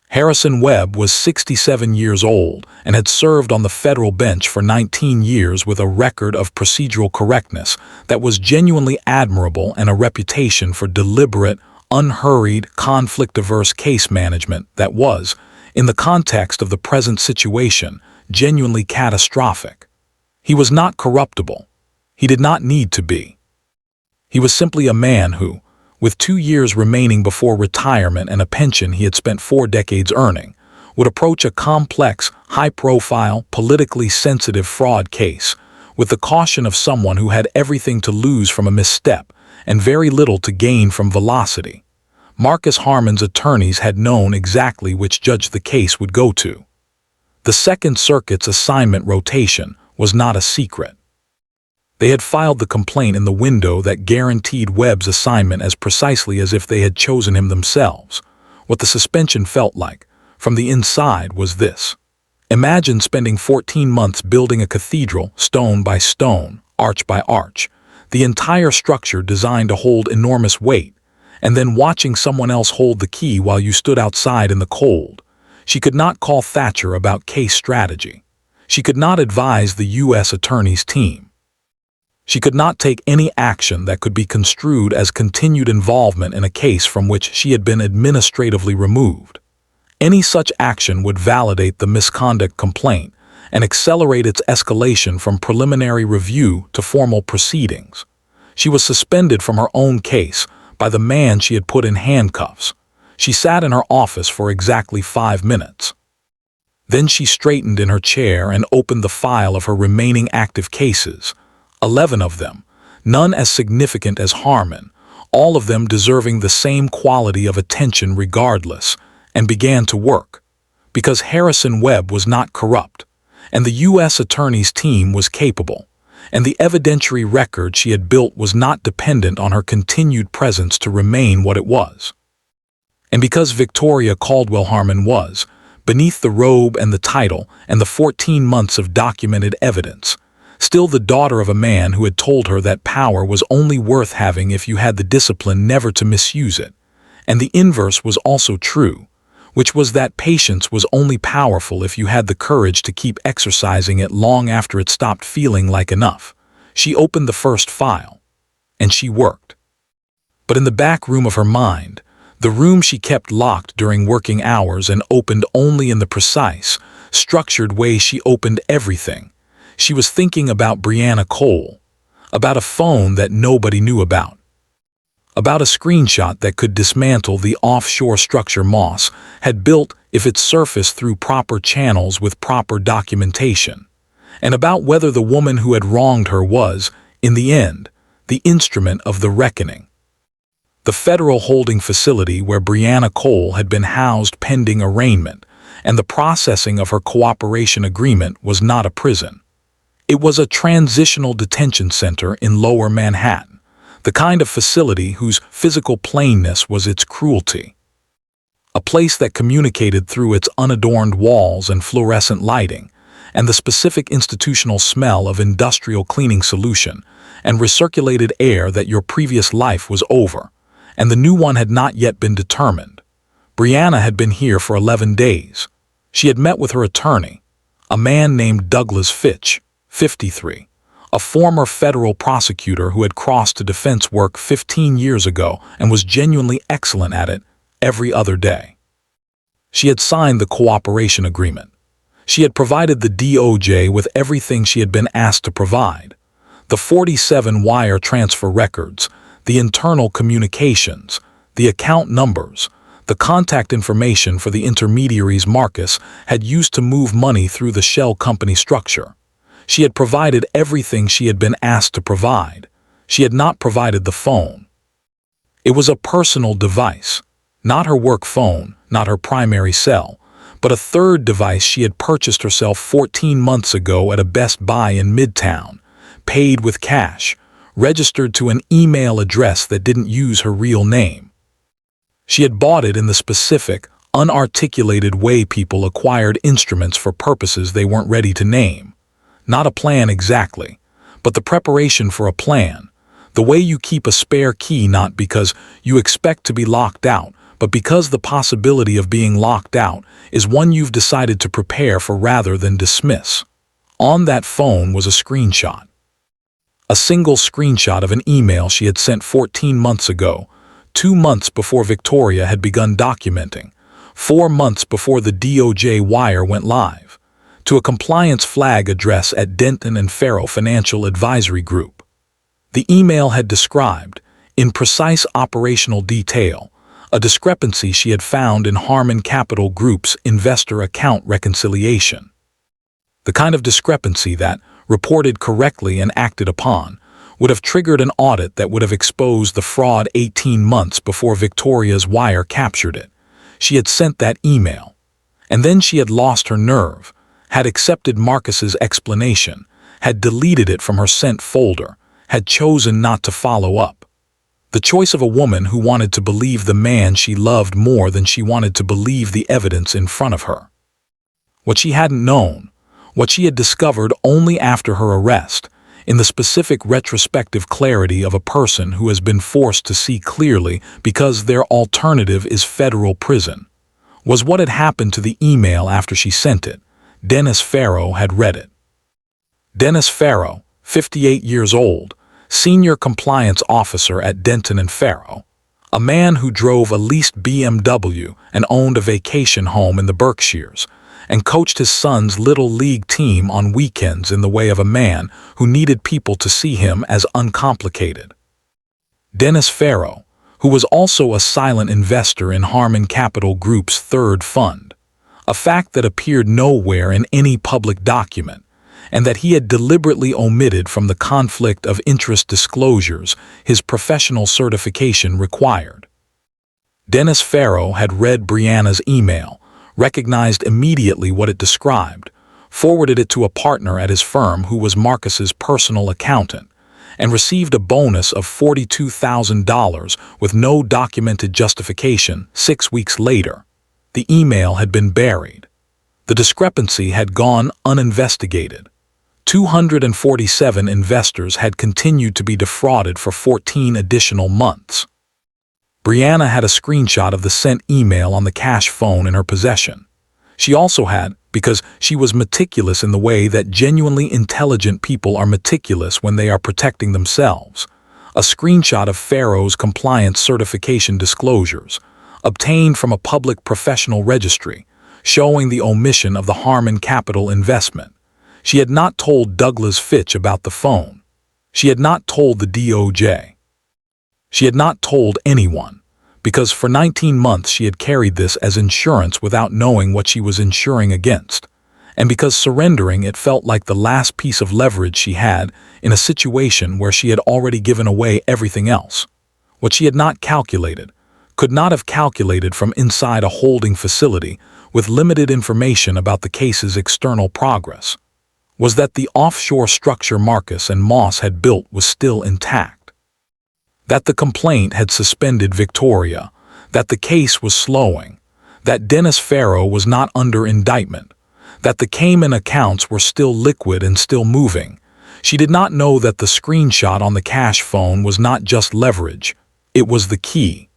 Harrison Webb was 67 years old and had served on the federal bench for 19 years with a record of procedural correctness that was genuinely admirable and a reputation for deliberate, unhurried, conflict-averse case management that was, in the context of the present situation, genuinely catastrophic. He was not corruptible. He did not need to be. He was simply a man who, with 2 years remaining before retirement and a pension he had spent 4 decades earning, would approach a complex, high-profile, politically sensitive fraud case with the caution of someone who had everything to lose from a misstep and very little to gain from velocity. Marcus Harmon's attorneys had known exactly which judge the case would go to. The Second Circuit's assignment rotation was not a secret. They had filed the complaint in the window that guaranteed Webb's assignment as precisely as if they had chosen him themselves. What the suspension felt like, from the inside, was this. Imagine spending 14 months building a cathedral, stone by stone, arch by arch, the entire structure designed to hold enormous weight, and then watching someone else hold the key while you stood outside in the cold. She could not call Thatcher about case strategy. She could not advise the U.S. Attorney's team. She could not take any action that could be construed as continued involvement in a case from which she had been administratively removed. Any such action would validate the misconduct complaint and accelerate its escalation from preliminary review to formal proceedings. She was suspended from her own case by the man she had put in handcuffs. She sat in her office for exactly 5 minutes. Then she straightened in her chair and opened the file of her remaining active cases. 11 of them, none as significant as Harmon, all of them deserving the same quality of attention regardless, and began to work. Because Harrison Webb was not corrupt, and the U.S. Attorney's team was capable, and the evidentiary record she had built was not dependent on her continued presence to remain what it was. And because Victoria Caldwell Harmon was, beneath the robe and the title and the 14 months of documented evidence, still the daughter of a man who had told her that power was only worth having if you had the discipline never to misuse it. And the inverse was also true, which was that patience was only powerful if you had the courage to keep exercising it long after it stopped feeling like enough. She opened the first file, and she worked. But in the back room of her mind, the room she kept locked during working hours and opened only in the precise, structured way she opened everything, she was thinking about Brianna Cole, about a phone that nobody knew about a screenshot that could dismantle the offshore structure Moss had built if it surfaced through proper channels with proper documentation, and about whether the woman who had wronged her was, in the end, the instrument of the reckoning. The federal holding facility where Brianna Cole had been housed pending arraignment and the processing of her cooperation agreement was not a prison. It was a transitional detention center in Lower Manhattan, the kind of facility whose physical plainness was its cruelty. A place that communicated through its unadorned walls and fluorescent lighting, and the specific institutional smell of industrial cleaning solution, and recirculated air that your previous life was over, and the new one had not yet been determined. Brianna had been here for 11 days. She had met with her attorney, a man named Douglas Fitch, 53, a former federal prosecutor who had crossed to defense work 15 years ago and was genuinely excellent at it every other day. She had signed the cooperation agreement. She had provided the DOJ with everything she had been asked to provide. The 47 wire transfer records, the internal communications, the account numbers, the contact information for the intermediaries Marcus had used to move money through the shell company structure. She had provided everything she had been asked to provide. She had not provided the phone. It was a personal device, not her work phone, not her primary cell, but a third device she had purchased herself 14 months ago at a Best Buy in Midtown, paid with cash, registered to an email address that didn't use her real name. She had bought it in the specific, unarticulated way people acquired instruments for purposes they weren't ready to name. Not a plan exactly, but the preparation for a plan. The way you keep a spare key, not because you expect to be locked out, but because the possibility of being locked out is one you've decided to prepare for rather than dismiss. On that phone was a screenshot. A single screenshot of an email she had sent 14 months ago, 2 months before Victoria had begun documenting, 4 months before the DOJ wire went live, to a compliance flag address at Denton and Farrow Financial Advisory Group. The email had described, in precise operational detail, a discrepancy she had found in Harmon Capital Group's investor account reconciliation. The kind of discrepancy that, reported correctly and acted upon, would have triggered an audit that would have exposed the fraud 18 months before Victoria's wire captured it. She had sent that email, and then she had lost her nerve, had accepted Marcus's explanation, had deleted it from her sent folder, had chosen not to follow up. The choice of a woman who wanted to believe the man she loved more than she wanted to believe the evidence in front of her. What she hadn't known, what she had discovered only after her arrest, in the specific retrospective clarity of a person who has been forced to see clearly because their alternative is federal prison, was what had happened to the email after she sent it. Dennis Farrow had read it. Dennis Farrow, 58 years old, senior compliance officer at Denton and Farrow, a man who drove a leased BMW and owned a vacation home in the Berkshires, and coached his son's little league team on weekends in the way of a man who needed people to see him as uncomplicated. Dennis Farrow, who was also a silent investor in Harmon Capital Group's third fund, a fact that appeared nowhere in any public document, and that he had deliberately omitted from the conflict of interest disclosures his professional certification required. Dennis Farrow had read Brianna's email, recognized immediately what it described, forwarded it to a partner at his firm who was Marcus's personal accountant, and received a bonus of $42,000 with no documented justification 6 weeks later. The email had been buried. The discrepancy had gone uninvestigated. 247 investors had continued to be defrauded for 14 additional months. Brianna had a screenshot of the sent email on the cash phone in her possession. She also had, because she was meticulous in the way that genuinely intelligent people are meticulous when they are protecting themselves, a screenshot of Farrow's compliance certification disclosures, obtained from a public professional registry, showing the omission of the Harmon Capital investment. She had not told Douglas Fitch about the phone. She had not told the DOJ. She had not told anyone, because for 19 months she had carried this as insurance without knowing what she was insuring against, and because surrendering it felt like the last piece of leverage she had in a situation where she had already given away everything else. What she had not calculated, could not have calculated from inside a holding facility with limited information about the case's external progress, was that the offshore structure Marcus and Moss had built was still intact. That the complaint had suspended Victoria, that the case was slowing, that Dennis Farrow was not under indictment, that the Cayman accounts were still liquid and still moving. She did not know that the screenshot on the cash phone was not just leverage, it was the key.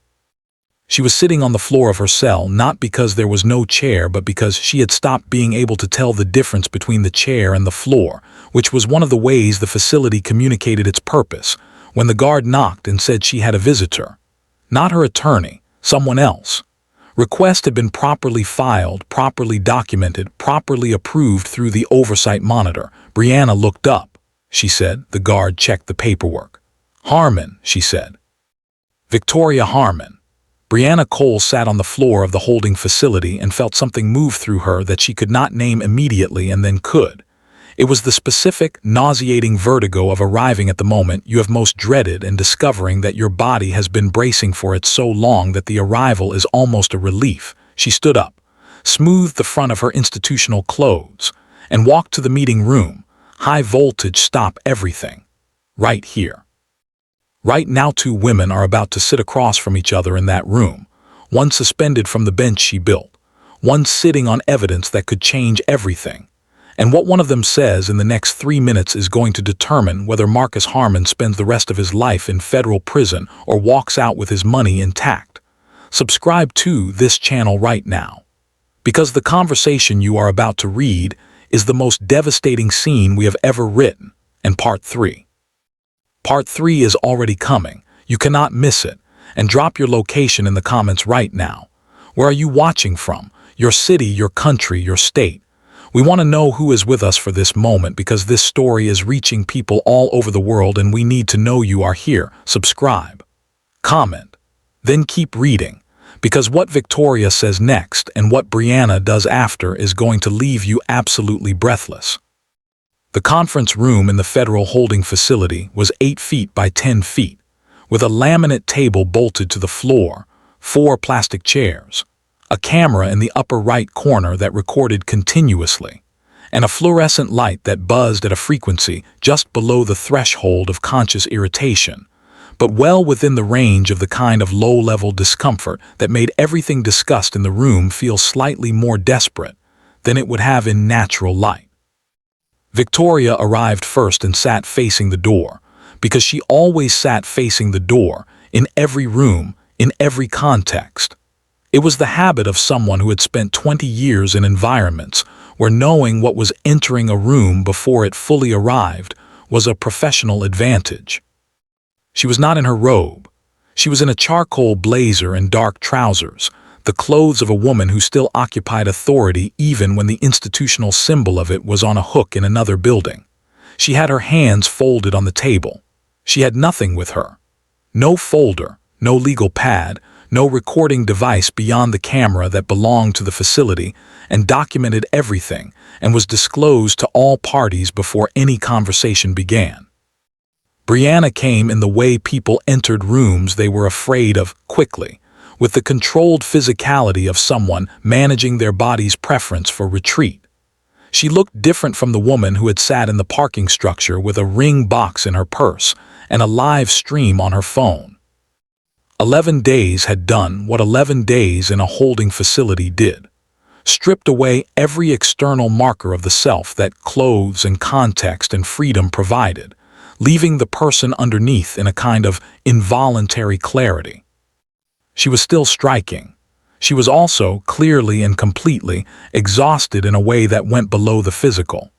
She was sitting on the floor of her cell not because there was no chair but because she had stopped being able to tell the difference between the chair and the floor, which was one of the ways the facility communicated its purpose, when the guard knocked and said she had a visitor. Not her attorney, someone else. Request had been properly filed, properly documented, properly approved through the oversight monitor. Brianna looked up. she said. The guard checked the paperwork. Harmon, she said. Victoria Harmon. Brianna Cole sat on the floor of the holding facility and felt something move through her that she could not name immediately and then could. It was the specific, nauseating vertigo of arriving at the moment you have most dreaded and discovering that your body has been bracing for it so long that the arrival is almost a relief. She stood up, smoothed the front of her institutional clothes, and walked to the meeting room. High voltage, stop everything. Right here. Right now 2 women are about to sit across from each other in that room, one suspended from the bench she built, one sitting on evidence that could change everything. And what one of them says in the next 3 minutes is going to determine whether Marcus Harmon spends the rest of his life in federal prison or walks out with his money intact. Subscribe to this channel right now, because the conversation you are about to read is the most devastating scene we have ever written, and Part 3. Part 3 is already coming. You cannot miss it, and drop your location in the comments right now. Where are you watching from? Your city, your country, your state? We want to know who is with us for this moment because this story is reaching people all over the world and we need to know you are here. Subscribe, comment, then keep reading, because what Victoria says next and what Brianna does after is going to leave you absolutely breathless. The conference room in the federal holding facility was 8 feet by 10 feet, with a laminate table bolted to the floor, 4 plastic chairs, a camera in the upper right corner that recorded continuously, and a fluorescent light that buzzed at a frequency just below the threshold of conscious irritation, but well within the range of the kind of low-level discomfort that made everything discussed in the room feel slightly more desperate than it would have in natural light. Victoria arrived first and sat facing the door, because she always sat facing the door, in every room, in every context. It was the habit of someone who had spent 20 years in environments where knowing what was entering a room before it fully arrived was a professional advantage. She was not in her robe. She was in a charcoal blazer and dark trousers, the clothes of a woman who still occupied authority even when the institutional symbol of it was on a hook in another building. She had her hands folded on the table. She had nothing with her. No folder, no legal pad, no recording device beyond the camera that belonged to the facility and documented everything and was disclosed to all parties before any conversation began. Brianna came in the way people entered rooms they were afraid of quickly, with the controlled physicality of someone managing their body's preference for retreat. She looked different from the woman who had sat in the parking structure with a ring box in her purse and a live stream on her phone. 11 days had done what 11 days in a holding facility did. Stripped away every external marker of the self that clothes and context and freedom provided, leaving the person underneath in a kind of involuntary clarity. She was still striking. She was also, clearly and completely, exhausted in a way that went below the physical.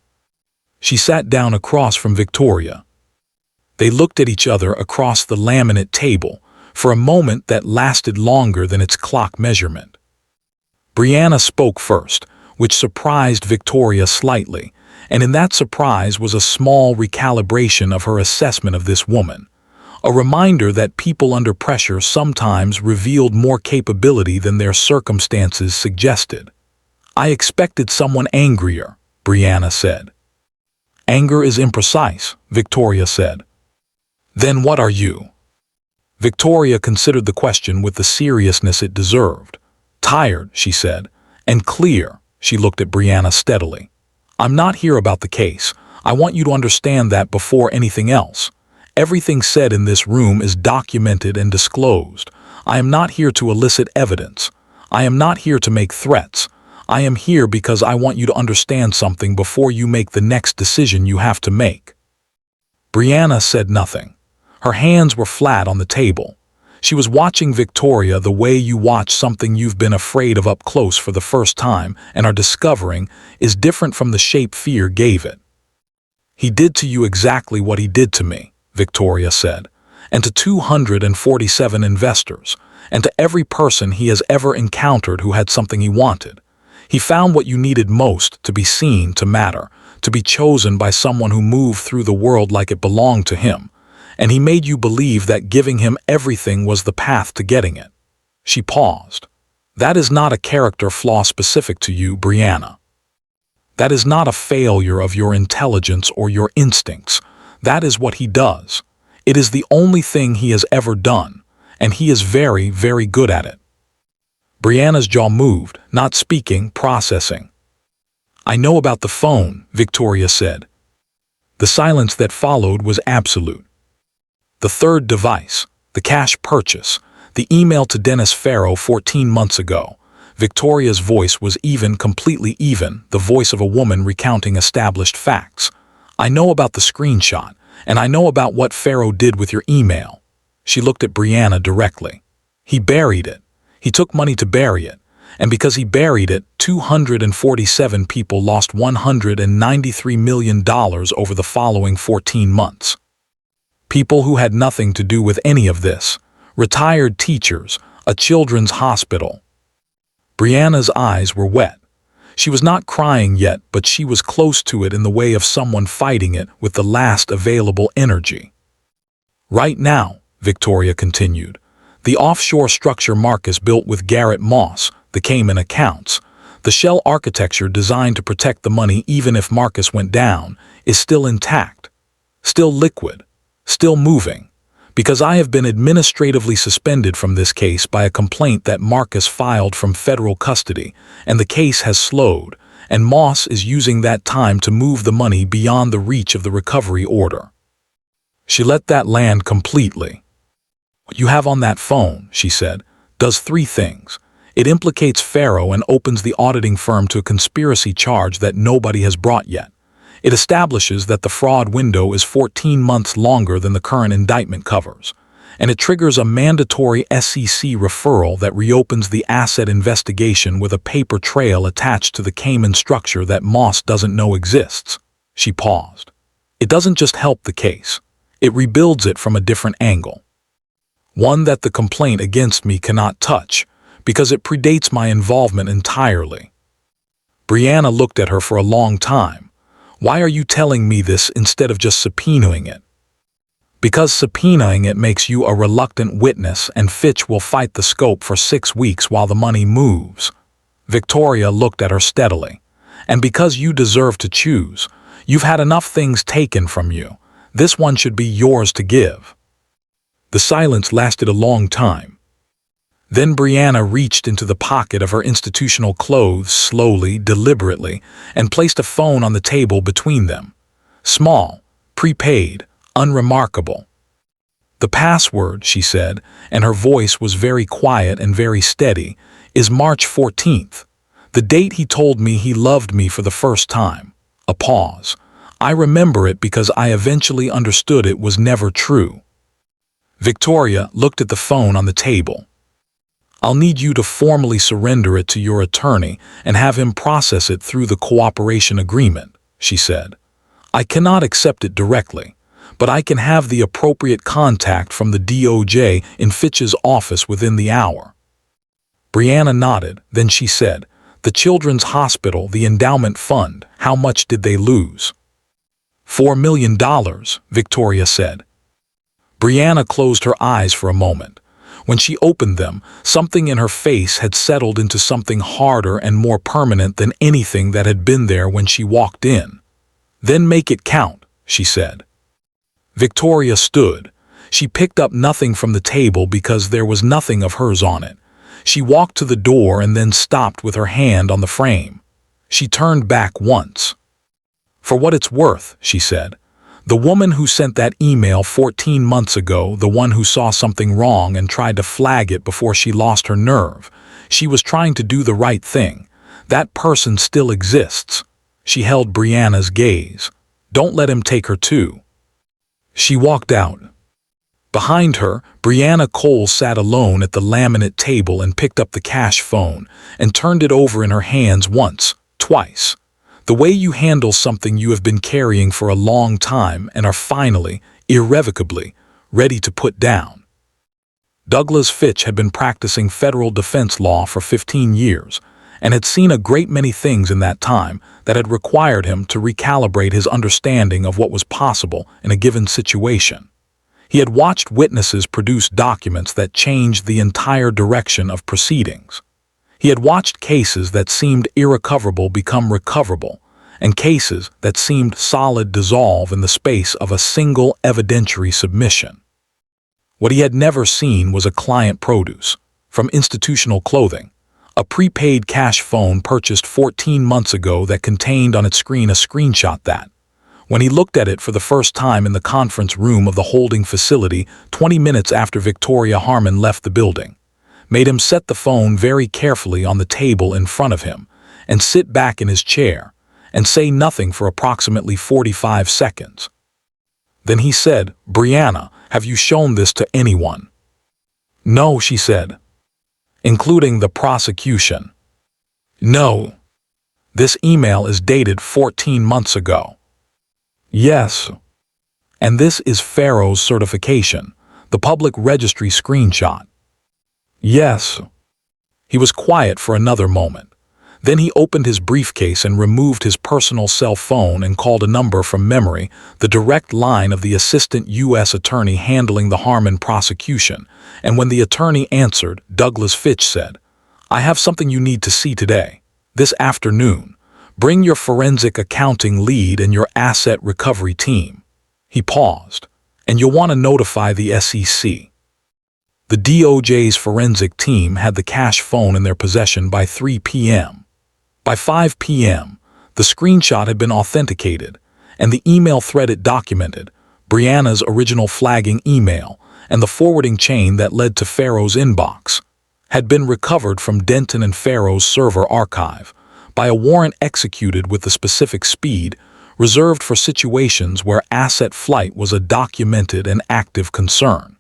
She sat down across from Victoria. They looked at each other across the laminate table, for a moment that lasted longer than its clock measurement. Brianna spoke first, which surprised Victoria slightly, and in that surprise was a small recalibration of her assessment of this woman, a reminder that people under pressure sometimes revealed more capability than their circumstances suggested. "I expected someone angrier," Brianna said. "Anger is imprecise," Victoria said. "Then what are you?" Victoria considered the question with the seriousness it deserved. "Tired," she said, "and clear." She looked at Brianna steadily. "I'm not here about the case. I want you to understand that before anything else. Everything said in this room is documented and disclosed. I am not here to elicit evidence. I am not here to make threats. I am here because I want you to understand something before you make the next decision you have to make." Brianna said nothing. Her hands were flat on the table. She was watching Victoria the way you watch something you've been afraid of up close for the first time and are discovering is different from the shape fear gave it. "He did to you exactly what he did to me," Victoria said, "and to 247 investors, and to every person he has ever encountered who had something he wanted. He found what you needed most: to be seen, to matter, to be chosen by someone who moved through the world like it belonged to him. And he made you believe that giving him everything was the path to getting it. She paused. That is not a character flaw specific to you, Brianna. That is not a failure of your intelligence or your instincts. That is what he does. It is the only thing he has ever done, and he is very, very good at it. Brianna's jaw moved, not speaking, processing. I know about the phone, Victoria said. The silence that followed was absolute. The third device, the cash purchase, the email to Dennis Farrow 14 months ago. Victoria's voice was even, completely even, the voice of a woman recounting established facts. I know about the screenshot, and I know about what Farrow did with your email. She looked at Brianna directly. He buried it. He took money to bury it. And because he buried it, 247 people lost $193 million over the following 14 months. People who had nothing to do with any of this. Retired teachers, a children's hospital. Brianna's eyes were wet. She was not crying yet, but she was close to it in the way of someone fighting it with the last available energy. Right now, Victoria continued, the offshore structure Marcus built with Garrett Moss, the Cayman accounts, the shell architecture designed to protect the money even if Marcus went down, is still intact, still liquid, still moving, because I have been administratively suspended from this case by a complaint that Marcus filed from federal custody, and the case has slowed, and Moss is using that time to move the money beyond the reach of the recovery order. She let that land completely. What you have on that phone, she said, does three things. It implicates Farrow and opens the auditing firm to a conspiracy charge that nobody has brought yet. It establishes that the fraud window is 14 months longer than the current indictment covers. And it triggers a mandatory SEC referral that reopens the asset investigation with a paper trail attached to the Cayman structure that Moss doesn't know exists. She paused. It doesn't just help the case. It rebuilds it from a different angle. One that the complaint against me cannot touch, because it predates my involvement entirely. Brianna looked at her for a long time. Why are you telling me this instead of just subpoenaing it? Because subpoenaing it makes you a reluctant witness, and Fitch will fight the scope for 6 weeks while the money moves. Victoria looked at her steadily. And because you deserve to choose, you've had enough things taken from you. This one should be yours to give. The silence lasted a long time. Then Brianna reached into the pocket of her institutional clothes slowly, deliberately, and placed a phone on the table between them. Small, prepaid, unremarkable. The password, she said, and her voice was very quiet and very steady, is March 14th, the date he told me he loved me for the first time. A pause. I remember it because I eventually understood it was never true. Victoria looked at the phone on the table. I'll need you to formally surrender it to your attorney and have him process it through the cooperation agreement, she said. I cannot accept it directly, but I can have the appropriate contact from the DOJ in Fitch's office within the hour. Brianna nodded, then she said, the Children's Hospital, the endowment fund, how much did they lose? $4 million, Victoria said. Brianna closed her eyes for a moment. When she opened them, something in her face had settled into something harder and more permanent than anything that had been there when she walked in. Then make it count, she said. Victoria stood. She picked up nothing from the table because there was nothing of hers on it. She walked to the door and then stopped with her hand on the frame. She turned back once. For what it's worth, she said. The woman who sent that email 14 months ago, the one who saw something wrong and tried to flag it before she lost her nerve, she was trying to do the right thing. That person still exists. She held Brianna's gaze. Don't let him take her too. She walked out. Behind her, Brianna Cole sat alone at the laminate table and picked up the cash phone and turned it over in her hands once, twice. The way you handle something you have been carrying for a long time and are finally, irrevocably, ready to put down. Douglas Fitch had been practicing federal defense law for 15 years, and had seen a great many things in that time that had required him to recalibrate his understanding of what was possible in a given situation. He had watched witnesses produce documents that changed the entire direction of proceedings. He had watched cases that seemed irrecoverable become recoverable, and cases that seemed solid dissolve in the space of a single evidentiary submission. What he had never seen was a client produce, from institutional clothing, a prepaid cash phone purchased 14 months ago that contained on its screen a screenshot that, when he looked at it for the first time in the conference room of the holding facility 20 minutes after Victoria Harmon left the building, made him set the phone very carefully on the table in front of him and sit back in his chair and say nothing for approximately 45 seconds. Then he said, "Brianna, have you shown this to anyone?" "No," she said. "Including the prosecution?" "No." "This email is dated 14 months ago." "Yes." "And this is Pharaoh's certification, the public registry screenshot." "Yes." He was quiet for another moment. Then he opened his briefcase and removed his personal cell phone and called a number from memory, the direct line of the assistant U.S. attorney handling the Harmon prosecution, and when the attorney answered, Douglas Fitch said, "I have something you need to see today. This afternoon. Bring your forensic accounting lead and your asset recovery team." He paused. "And you'll want to notify the SEC." The DOJ's forensic team had the cash phone in their possession by 3 p.m. By 5 p.m., the screenshot had been authenticated, and the email thread it documented, Brianna's original flagging email, and the forwarding chain that led to Pharaoh's inbox, had been recovered from Denton and Pharaoh's server archive by a warrant executed with the specific speed reserved for situations where asset flight was a documented and active concern.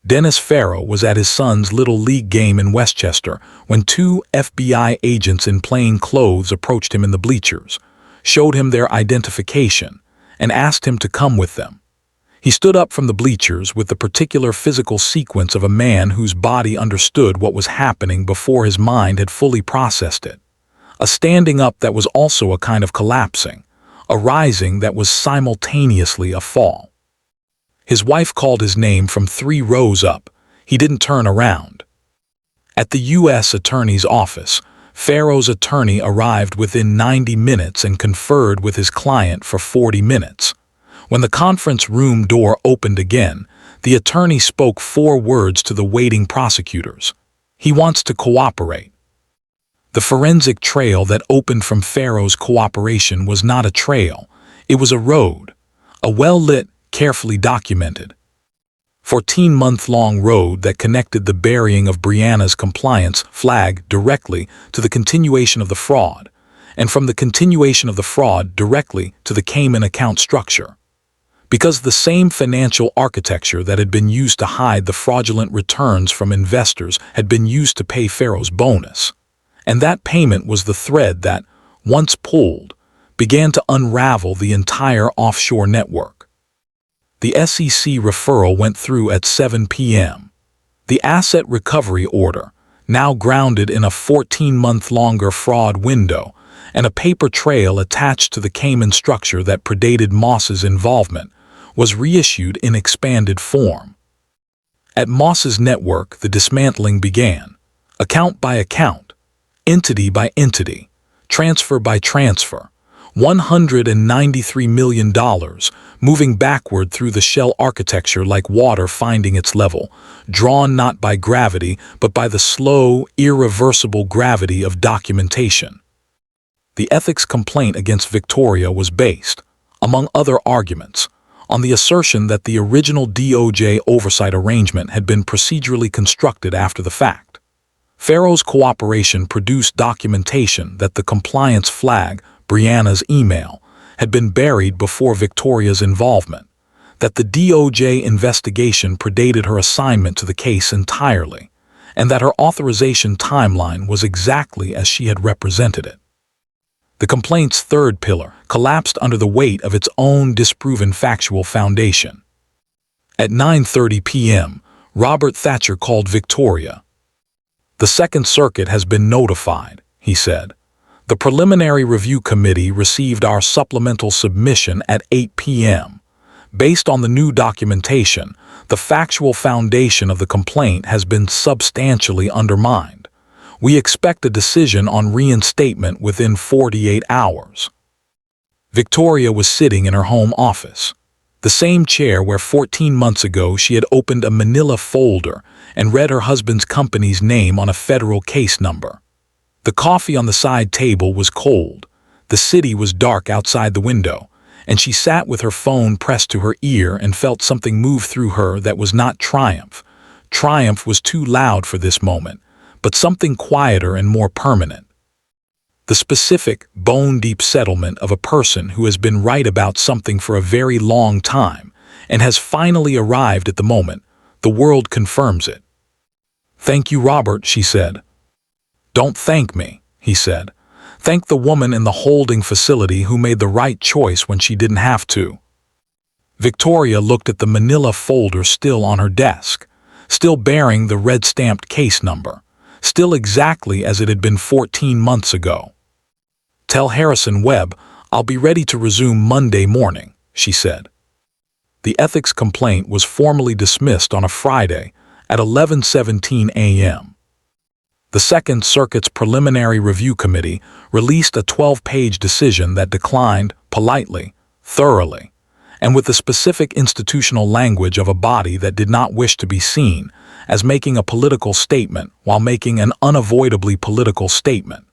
Dennis Pharaoh was at his son's Little League game in Westchester when 2 FBI agents in plain clothes approached him in the bleachers, showed him their identification, and asked him to come with them. He stood up from the bleachers with the particular physical sequence of a man whose body understood what was happening before his mind had fully processed it. A standing up that was also a kind of collapsing, a rising that was simultaneously a fall. His wife called his name from 3 rows up. He didn't turn around. At the U.S. Attorney's office, Pharaoh's attorney arrived within 90 minutes and conferred with his client for 40 minutes. When the conference room door opened again, the attorney spoke 4 words to the waiting prosecutors. He wants to cooperate. The forensic trail that opened from Pharaoh's cooperation was not a trail. It was a road, a well-lit, carefully documented 14-month-long road that connected the burying of Brianna's compliance flag directly to the continuation of the fraud, and from the continuation of the fraud directly to the Cayman account structure. Because the same financial architecture that had been used to hide the fraudulent returns from investors had been used to pay Pharaoh's bonus, and that payment was the thread that, once pulled, began to unravel the entire offshore network. The SEC referral went through at 7 p.m. The asset recovery order, now grounded in a 14-month-longer fraud window, and a paper trail attached to the Cayman structure that predated Moss's involvement, was reissued in expanded form. At Moss's network, the dismantling began, account by account, entity by entity, transfer by transfer, $193 million, moving backward through the shell architecture like water finding its level, drawn not by gravity but by the slow, irreversible gravity of documentation. The ethics complaint against Victoria was based, among other arguments, on the assertion that the original DOJ oversight arrangement had been procedurally constructed after the fact. Pharaoh's cooperation produced documentation that the compliance flag, Brianna's email, had been buried before Victoria's involvement, that the DOJ investigation predated her assignment to the case entirely, and that her authorization timeline was exactly as she had represented it. The complaint's third pillar collapsed under the weight of its own disproven factual foundation. At 9:30 p.m., Robert Thatcher called Victoria. "The Second Circuit has been notified," he said. "The preliminary review committee received our supplemental submission at 8 p.m. Based on the new documentation, the factual foundation of the complaint has been substantially undermined. We expect a decision on reinstatement within 48 hours." Victoria was sitting in her home office, the same chair where 14 months ago she had opened a manila folder and read her husband's company's name on a federal case number. The coffee on the side table was cold, the city was dark outside the window, and she sat with her phone pressed to her ear and felt something move through her that was not triumph. Triumph was too loud for this moment, but something quieter and more permanent. The specific, bone-deep settlement of a person who has been right about something for a very long time and has finally arrived at the moment. The world confirms it. "Thank you, Robert," she said. "Don't thank me," he said. "Thank the woman in the holding facility who made the right choice when she didn't have to." Victoria looked at the manila folder still on her desk, still bearing the red-stamped case number, still exactly as it had been 14 months ago. "Tell Harrison Webb I'll be ready to resume Monday morning," she said. The ethics complaint was formally dismissed on a Friday at 11:17 a.m. The Second Circuit's Preliminary Review Committee released a 12-page decision that declined, politely, thoroughly, and with the specific institutional language of a body that did not wish to be seen as making a political statement while making an unavoidably political statement,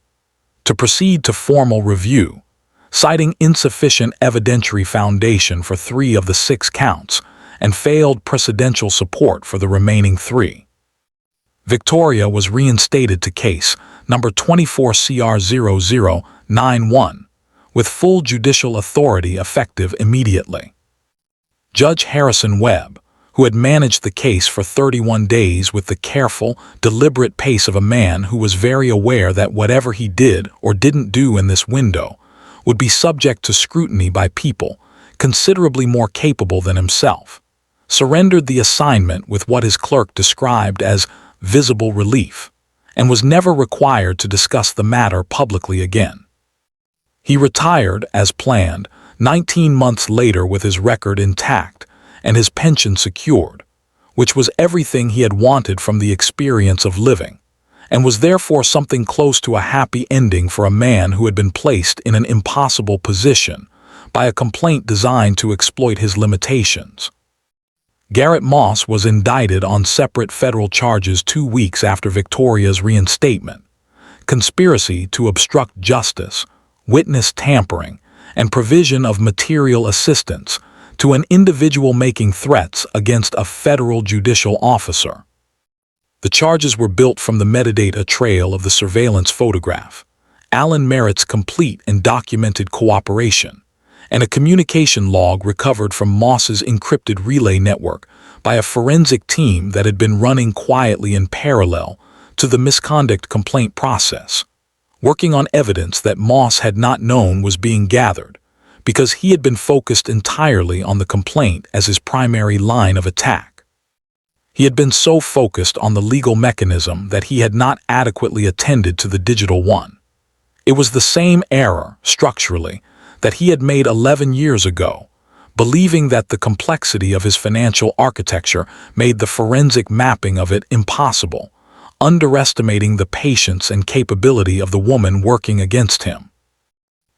to proceed to formal review, citing insufficient evidentiary foundation for 3 of the 6 counts and failed precedential support for the remaining 3. Victoria was reinstated to case number 24-CR0091 with full judicial authority effective immediately. Judge Harrison Webb, who had managed the case for 31 days with the careful, deliberate pace of a man who was very aware that whatever he did or didn't do in this window would be subject to scrutiny by people considerably more capable than himself, surrendered the assignment with what his clerk described as visible relief, and was never required to discuss the matter publicly again. He retired, as planned, 19 months later with his record intact and his pension secured, which was everything he had wanted from the experience of living, and was therefore something close to a happy ending for a man who had been placed in an impossible position by a complaint designed to exploit his limitations. Garrett Moss was indicted on separate federal charges 2 weeks after Victoria's reinstatement: conspiracy to obstruct justice, witness tampering, and provision of material assistance to an individual making threats against a federal judicial officer. The charges were built from the metadata trail of the surveillance photograph, Alan Merritt's complete and documented cooperation, and a communication log recovered from Moss's encrypted relay network by a forensic team that had been running quietly in parallel to the misconduct complaint process, working on evidence that Moss had not known was being gathered, because he had been focused entirely on the complaint as his primary line of attack. He had been so focused on the legal mechanism that he had not adequately attended to the digital one. It was the same error, structurally, that he had made 11 years ago, believing that the complexity of his financial architecture made the forensic mapping of it impossible, underestimating the patience and capability of the woman working against him.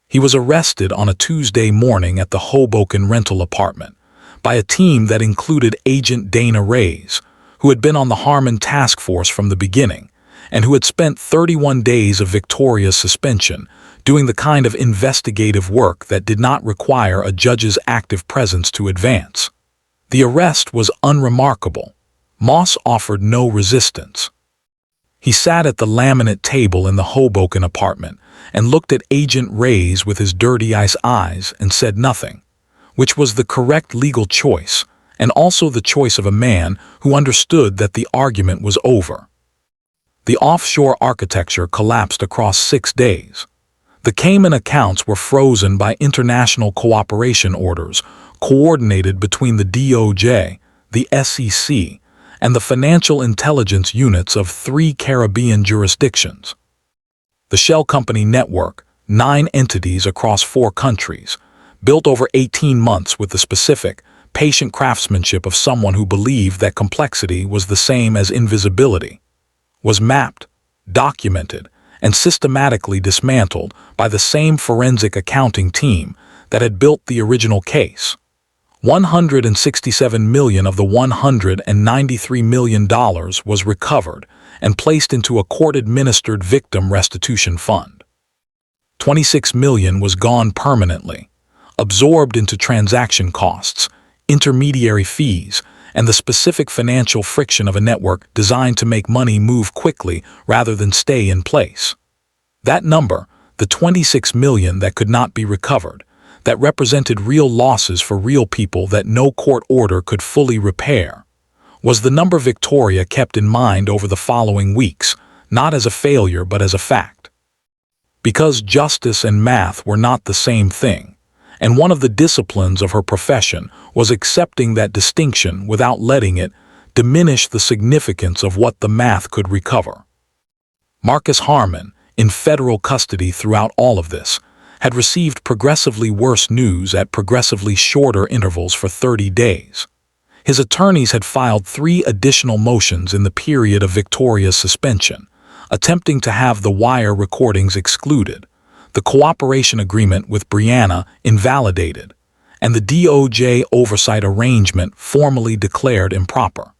He was arrested on a Tuesday morning at the Hoboken rental apartment by a team that included Agent Dana Reyes, who had been on the Harmon task force from the beginning and who had spent 31 days of Victoria's suspension doing the kind of investigative work that did not require a judge's active presence to advance. The arrest was unremarkable. Moss offered no resistance. He sat at the laminate table in the Hoboken apartment and looked at Agent Reyes with his dirty ice eyes and said nothing, which was the correct legal choice and also the choice of a man who understood that the argument was over. The offshore architecture collapsed across 6 days. The Cayman accounts were frozen by international cooperation orders coordinated between the DOJ, the SEC, and the financial intelligence units of 3 Caribbean jurisdictions. The shell company network, 9 entities across 4 countries, built over 18 months with the specific, patient craftsmanship of someone who believed that complexity was the same as invisibility, was mapped, documented, and systematically dismantled by the same forensic accounting team that had built the original case. $167 million of the $193 million was recovered and placed into a court-administered victim restitution fund. $26 million was gone permanently, absorbed into transaction costs, intermediary fees, and the specific financial friction of a network designed to make money move quickly rather than stay in place. That number, the $26 million that could not be recovered, that represented real losses for real people that no court order could fully repair, was the number Victoria kept in mind over the following weeks, not as a failure but as a fact. Because justice and math were not the same thing, and one of the disciplines of her profession was accepting that distinction without letting it diminish the significance of what the math could recover. Marcus Harmon, in federal custody throughout all of this, had received progressively worse news at progressively shorter intervals for 30 days. His attorneys had filed 3 additional motions in the period of Victoria's suspension, attempting to have the wire recordings excluded, the cooperation agreement with Brianna invalidated, and the DOJ oversight arrangement formally declared improper.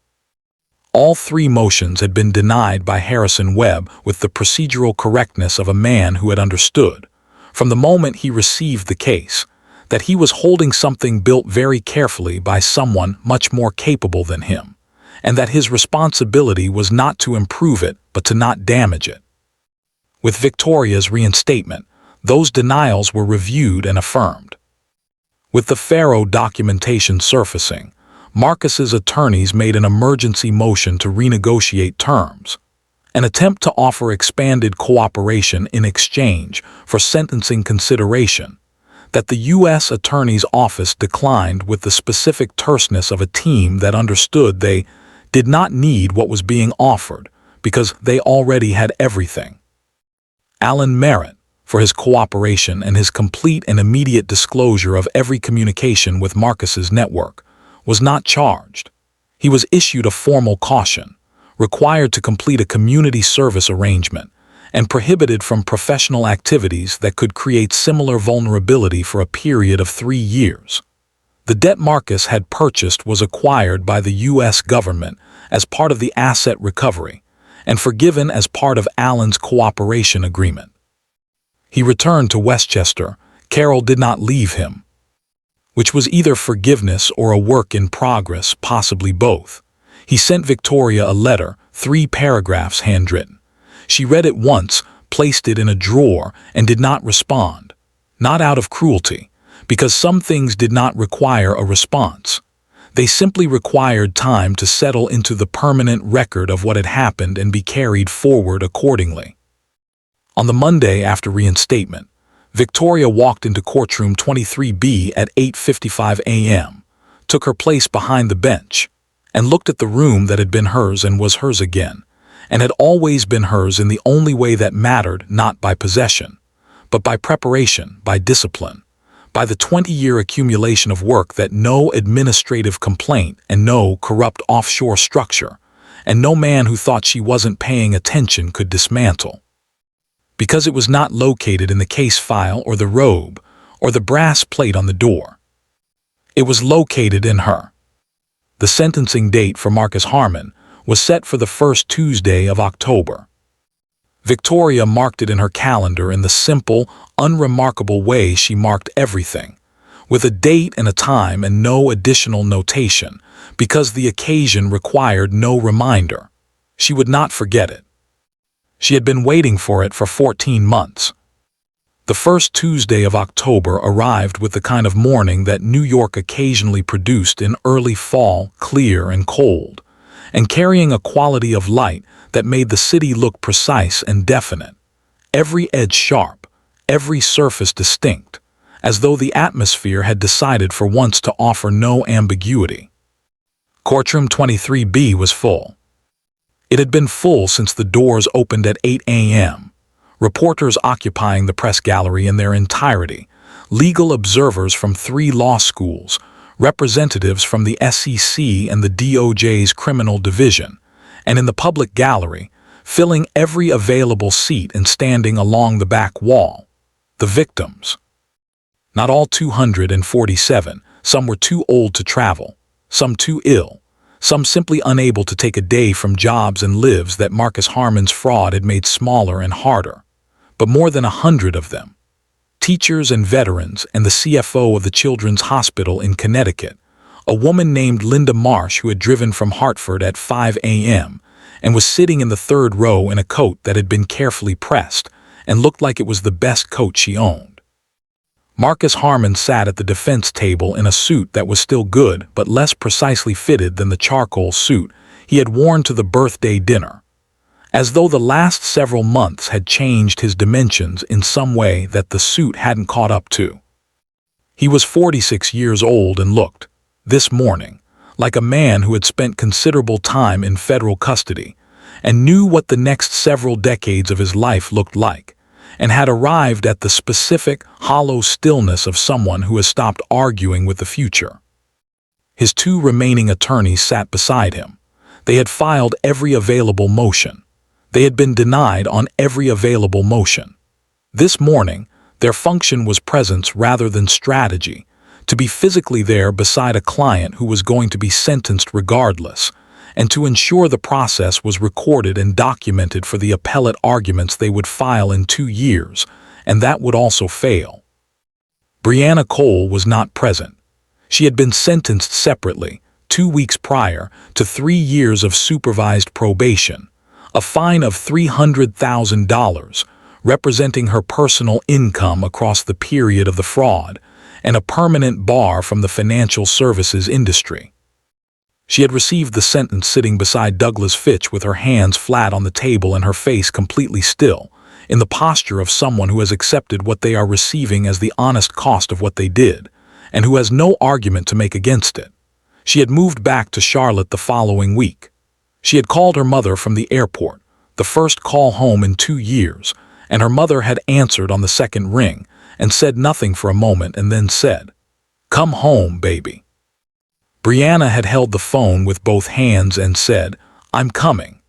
All 3 motions had been denied by Harrison Webb with the procedural correctness of a man who had understood, from the moment he received the case, that he was holding something built very carefully by someone much more capable than him, and that his responsibility was not to improve it but to not damage it. With Victoria's reinstatement, those denials were reviewed and affirmed. With the Faro documentation surfacing, Marcus's attorneys made an emergency motion to renegotiate terms, an attempt to offer expanded cooperation in exchange for sentencing consideration, that the U.S. Attorney's Office declined with the specific terseness of a team that understood they did not need what was being offered because they already had everything. Alan Merritt, for his cooperation and his complete and immediate disclosure of every communication with Marcus's network, was not charged. He was issued a formal caution, required to complete a community service arrangement, and prohibited from professional activities that could create similar vulnerability for a period of 3 years. The debt Marcus had purchased was acquired by the U.S. government as part of the asset recovery and forgiven as part of Alan's cooperation agreement. He returned to Westchester. Carol did not leave him, which was either forgiveness or a work in progress, possibly both. He sent Victoria a letter, 3 paragraphs handwritten. She read it once, placed it in a drawer, and did not respond. Not out of cruelty, because some things did not require a response. They simply required time to settle into the permanent record of what had happened and be carried forward accordingly. On the Monday after reinstatement, Victoria walked into courtroom 23B at 8:55 a.m., took her place behind the bench, and looked at the room that had been hers and was hers again, and had always been hers in the only way that mattered, not by possession, but by preparation, by discipline, by the 20-year accumulation of work that no administrative complaint and no corrupt offshore structure, and no man who thought she wasn't paying attention could dismantle. Because it was not located in the case file or the robe or the brass plate on the door. It was located in her. The sentencing date for Marcus Harmon was set for the first Tuesday of October. Victoria marked it in her calendar in the simple, unremarkable way she marked everything, with a date and a time and no additional notation, because the occasion required no reminder. She would not forget it. She had been waiting for it for 14 months. The first Tuesday of October arrived with the kind of morning that New York occasionally produced in early fall, clear and cold, and carrying a quality of light that made the city look precise and definite, every edge sharp, every surface distinct, as though the atmosphere had decided for once to offer no ambiguity. Courtroom 23B was full. It had been full since the doors opened at 8 a.m., reporters occupying the press gallery in their entirety, legal observers from 3 law schools, representatives from the SEC and the DOJ's criminal division, and in the public gallery, filling every available seat and standing along the back wall, the victims. Not all 247, some were too old to travel, some too ill, some simply unable to take a day from jobs and lives that Marcus Harmon's fraud had made smaller and harder. But more than 100 of them, teachers and veterans and the CFO of the Children's Hospital in Connecticut, a woman named Linda Marsh who had driven from Hartford at 5 a.m. and was sitting in the 3rd row in a coat that had been carefully pressed and looked like it was the best coat she owned. Marcus Harmon sat at the defense table in a suit that was still good but less precisely fitted than the charcoal suit he had worn to the birthday dinner, as though the last several months had changed his dimensions in some way that the suit hadn't caught up to. He was 46 years old and looked, this morning, like a man who had spent considerable time in federal custody and knew what the next several decades of his life looked like, and had arrived at the specific, hollow stillness of someone who has stopped arguing with the future. His 2 remaining attorneys sat beside him. They had filed every available motion. They had been denied on every available motion. This morning, their function was presence rather than strategy, to be physically there beside a client who was going to be sentenced regardless, and to ensure the process was recorded and documented for the appellate arguments they would file in 2 years, and that would also fail. Brianna Cole was not present. She had been sentenced separately, 2 weeks prior, to 3 years of supervised probation, a fine of $300,000, representing her personal income across the period of the fraud, and a permanent bar from the financial services industry. She had received the sentence sitting beside Douglas Fitch with her hands flat on the table and her face completely still, in the posture of someone who has accepted what they are receiving as the honest cost of what they did, and who has no argument to make against it. She had moved back to Charlotte the following week. She had called her mother from the airport, the first call home in 2 years, and her mother had answered on the second ring and said nothing for a moment and then said, "Come home, baby." Brianna had held the phone with both hands and said, "I'm coming."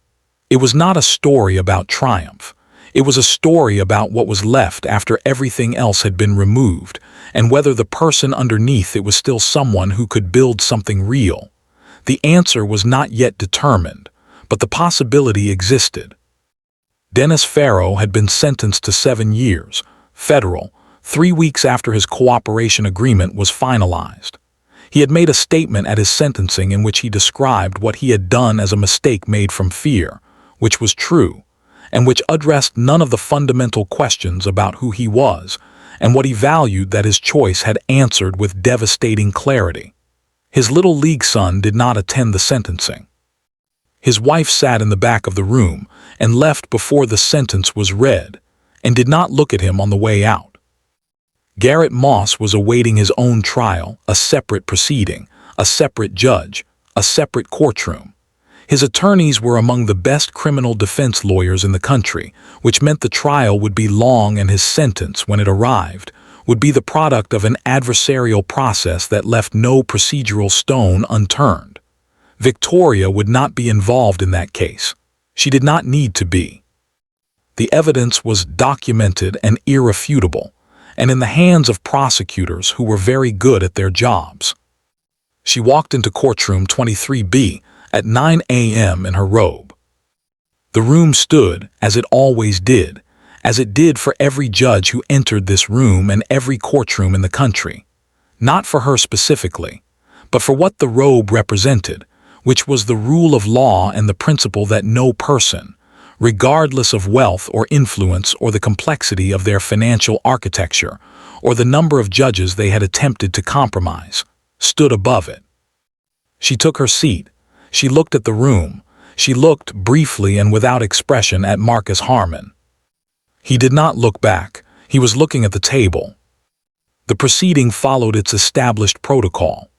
It was not a story about triumph. It was a story about what was left after everything else had been removed, and whether the person underneath it was still someone who could build something real. The answer was not yet determined, but the possibility existed. Dennis Farrow had been sentenced to 7 years, federal, 3 weeks after his cooperation agreement was finalized. He had made a statement at his sentencing in which he described what he had done as a mistake made from fear, which was true, and which addressed none of the fundamental questions about who he was and what he valued that his choice had answered with devastating clarity. His little league son did not attend the sentencing. His wife sat in the back of the room and left before the sentence was read, and did not look at him on the way out. Garrett Moss was awaiting his own trial, a separate proceeding, a separate judge, a separate courtroom. His attorneys were among the best criminal defense lawyers in the country, which meant the trial would be long and his sentence, when it arrived, would be the product of an adversarial process that left no procedural stone unturned. Victoria would not be involved in that case. She did not need to be. The evidence was documented and irrefutable, and in the hands of prosecutors who were very good at their jobs. She walked into courtroom 23B at 9 a.m. in her robe. The room stood, as it always did, as it did for every judge who entered this room and every courtroom in the country, not for her specifically, but for what the robe represented, which was the rule of law and the principle that no person, regardless of wealth or influence or the complexity of their financial architecture or the number of judges they had attempted to compromise, stood above it. She took her seat. She looked at the room. She looked briefly and without expression at Marcus Harmon. He did not look back. He was looking at the table. The proceeding followed its established protocol.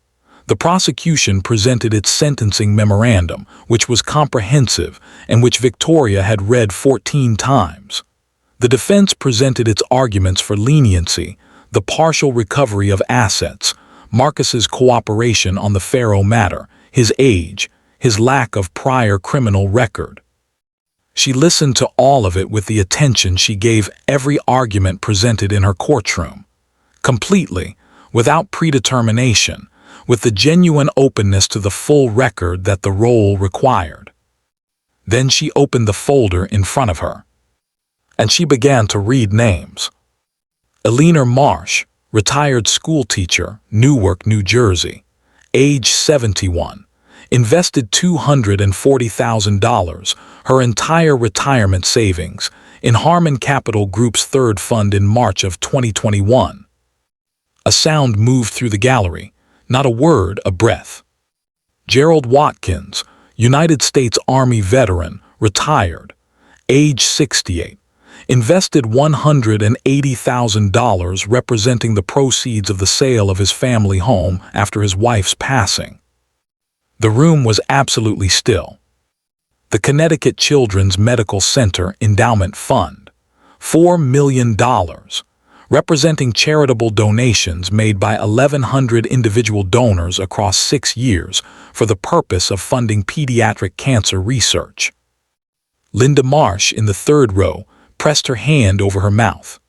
The prosecution presented its sentencing memorandum, which was comprehensive and which Victoria had read 14 times. The defense presented its arguments for leniency, the partial recovery of assets, Marcus's cooperation on the Pharaoh matter, his age, his lack of prior criminal record. She listened to all of it with the attention she gave every argument presented in her courtroom, completely, without predetermination, with the genuine openness to the full record that the role required. Then she opened the folder in front of her, and she began to read names. Eleanor Marsh, retired schoolteacher, Newark, New Jersey, age 71, invested $240,000, her entire retirement savings, in Harmon Capital Group's third fund in March of 2021. A sound moved through the gallery, not a word, a breath. Gerald Watkins, United States Army veteran, retired, age 68, invested $180,000 representing the proceeds of the sale of his family home after his wife's passing. The room was absolutely still. The Connecticut Children's Medical Center Endowment Fund, $4 million, representing charitable donations made by 1,100 individual donors across 6 years for the purpose of funding pediatric cancer research. Linda Marsh, in the third row, pressed her hand over her mouth.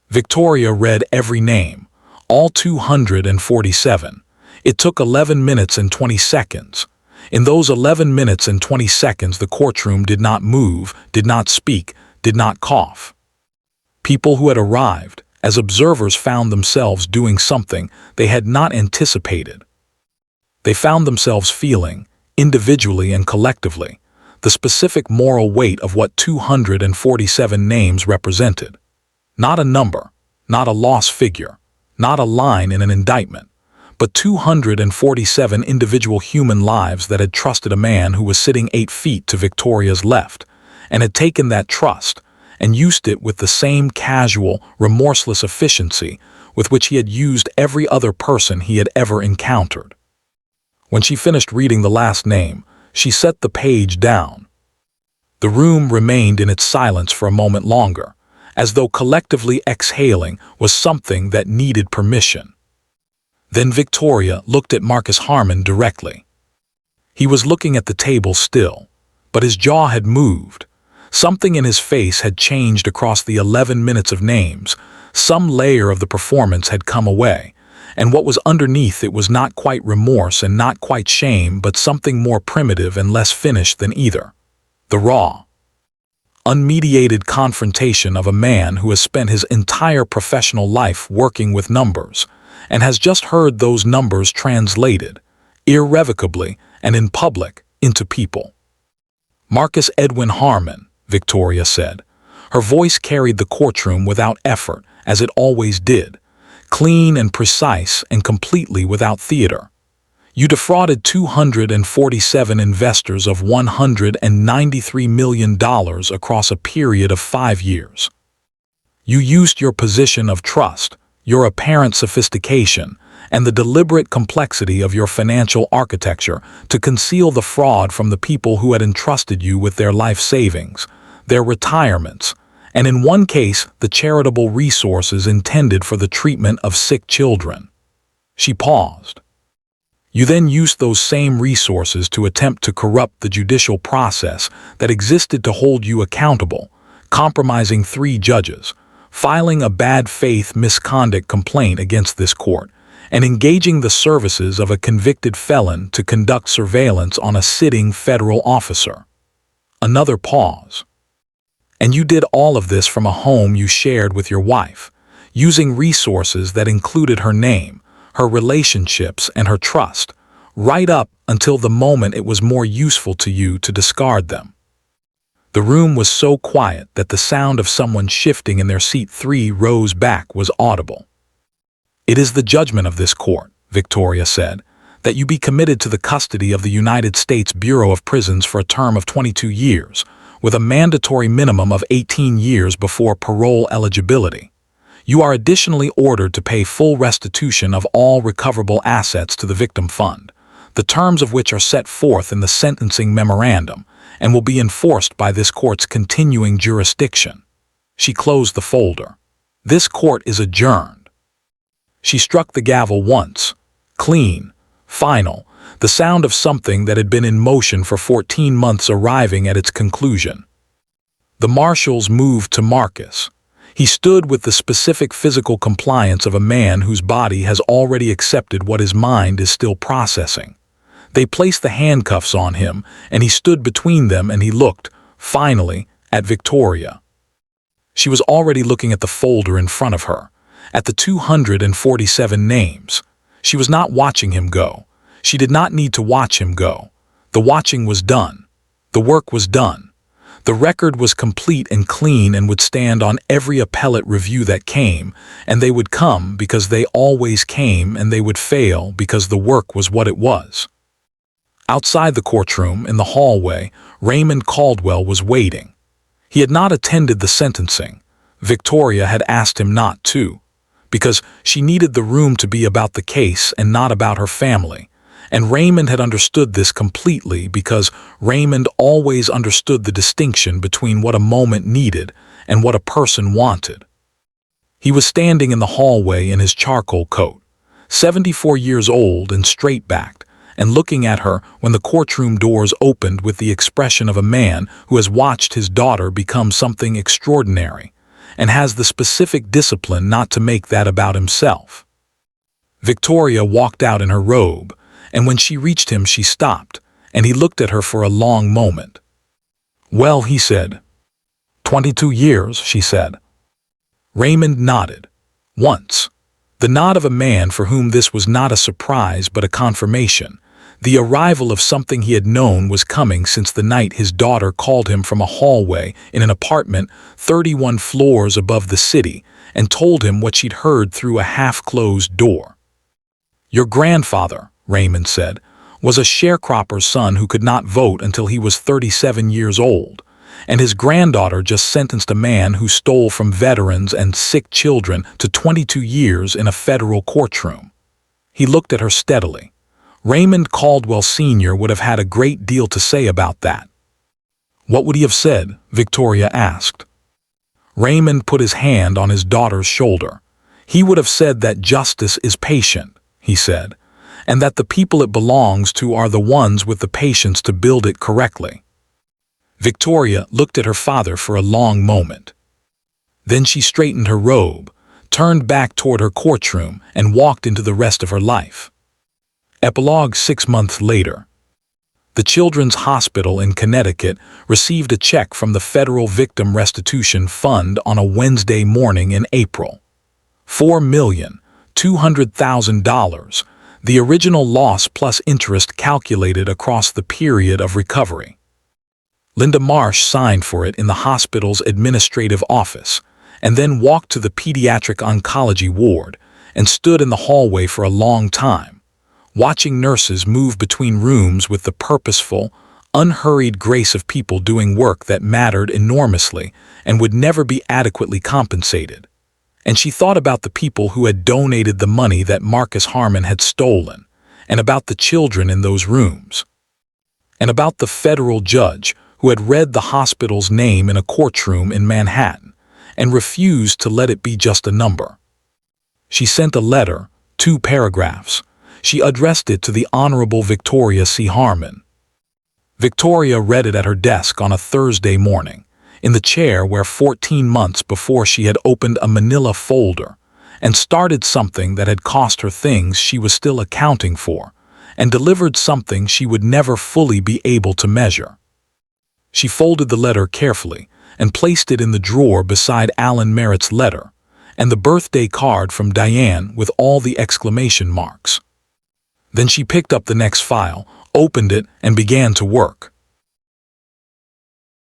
Victoria read every name, all 247. It took 11 minutes and 20 seconds. In those 11 minutes and 20 seconds, the courtroom did not move, did not speak, did not cough. People who had arrived as observers found themselves doing something they had not anticipated. They found themselves feeling, individually and collectively, the specific moral weight of what 247 names represented. Not a number, not a lost figure, not a line in an indictment, but 247 individual human lives that had trusted a man who was sitting 8 feet to Victoria's left, and had taken that trust and used it with the same casual, remorseless efficiency with which he had used every other person he had ever encountered. When she finished reading the last name, she set the page down. The room remained in its silence for a moment longer, as though collectively exhaling was something that needed permission. Then Victoria looked at Marcus Harmon directly. He was looking at the table still, but his jaw had moved. Something in his face had changed across the 11 minutes of names. Some layer of the performance had come away, and what was underneath it was not quite remorse and not quite shame, but something more primitive and less finished than either. The raw, unmediated confrontation of a man who has spent his entire professional life working with numbers, and has just heard those numbers translated, irrevocably and in public, into people. Marcus Edwin Harmon, Victoria said. Her voice carried the courtroom without effort, as it always did, clean and precise and completely without theater. You defrauded 247 investors of $193 million across a period of 5 years. You used your position of trust, your apparent sophistication, and the deliberate complexity of your financial architecture to conceal the fraud from the people who had entrusted you with their life savings, their retirements, and in one case, the charitable resources intended for the treatment of sick children. She paused. You then used those same resources to attempt to corrupt the judicial process that existed to hold you accountable, compromising 3 judges, filing a bad faith misconduct complaint against this court, and engaging the services of a convicted felon to conduct surveillance on a sitting federal officer. Another pause. And you did all of this from a home you shared with your wife, using resources that included her name, her relationships, and her trust, right up until the moment it was more useful to you to discard them. The room was so quiet that the sound of someone shifting in their seat 3 rows back was audible. It is the judgment of this court, Victoria said, that you be committed to the custody of the United States Bureau of Prisons for a term of 22 years, with a mandatory minimum of 18 years before parole eligibility. You are additionally ordered to pay full restitution of all recoverable assets to the victim fund, the terms of which are set forth in the sentencing memorandum, and will be enforced by this court's continuing jurisdiction. She closed the folder. "This court is adjourned." She struck the gavel once. Clean, final, the sound of something that had been in motion for 14 months arriving at its conclusion. The marshals moved to Marcus. He stood with the specific physical compliance of a man whose body has already accepted what his mind is still processing. They placed the handcuffs on him, and he stood between them and he looked, finally, at Victoria. She was already looking at the folder in front of her, at the 247 names. She was not watching him go. She did not need to watch him go. The watching was done. The work was done. The record was complete and clean and would stand on every appellate review that came, and they would come because they always came, and they would fail because the work was what it was. Outside the courtroom, in the hallway, Raymond Caldwell was waiting. He had not attended the sentencing. Victoria had asked him not to, because she needed the room to be about the case and not about her family. And Raymond had understood this completely because Raymond always understood the distinction between what a moment needed and what a person wanted. He was standing in the hallway in his charcoal coat, 74 years old and straight-backed, and looking at her when the courtroom doors opened with the expression of a man who has watched his daughter become something extraordinary and has the specific discipline not to make that about himself. Victoria walked out in her robe, and when she reached him she stopped, and he looked at her for a long moment. "Well," he said. 22 years, she said. Raymond nodded. Once. The nod of a man for whom this was not a surprise but a confirmation. The arrival of something he had known was coming since the night his daughter called him from a hallway in an apartment 31 floors above the city and told him what she'd heard through a half-closed door. "Your grandfather," Raymond said, "was a sharecropper's son who could not vote until he was 37 years old, and his granddaughter just sentenced a man who stole from veterans and sick children to 22 years in a federal courtroom." He looked at her steadily. Raymond Caldwell Sr. would have had a great deal to say about that. "What would he have said?" Victoria asked. Raymond put his hand on his daughter's shoulder. "He would have said that justice is patient," he said, "and that the people it belongs to are the ones with the patience to build it correctly." Victoria looked at her father for a long moment. Then she straightened her robe, turned back toward her courtroom, and walked into the rest of her life. Epilogue 6 months later. The Children's Hospital in Connecticut received a check from the Federal Victim Restitution Fund on a Wednesday morning in April. $4,200,000, the original loss plus interest calculated across the period of recovery. Linda Marsh signed for it in the hospital's administrative office, and then walked to the pediatric oncology ward and stood in the hallway for a long time, watching nurses move between rooms with the purposeful, unhurried grace of people doing work that mattered enormously and would never be adequately compensated. And she thought about the people who had donated the money that Marcus Harmon had stolen, and about the children in those rooms, and about the federal judge who had read the hospital's name in a courtroom in Manhattan and refused to let it be just a number. She sent a letter, 2 paragraphs. She addressed it to the Honorable Victoria C. Harmon. Victoria read it at her desk on a Thursday morning, in the chair where 14 months before she had opened a manila folder and started something that had cost her things she was still accounting for, and delivered something she would never fully be able to measure. She folded the letter carefully and placed it in the drawer beside Alan Merritt's letter and the birthday card from Diane with all the exclamation marks. Then she picked up the next file, opened it, and began to work.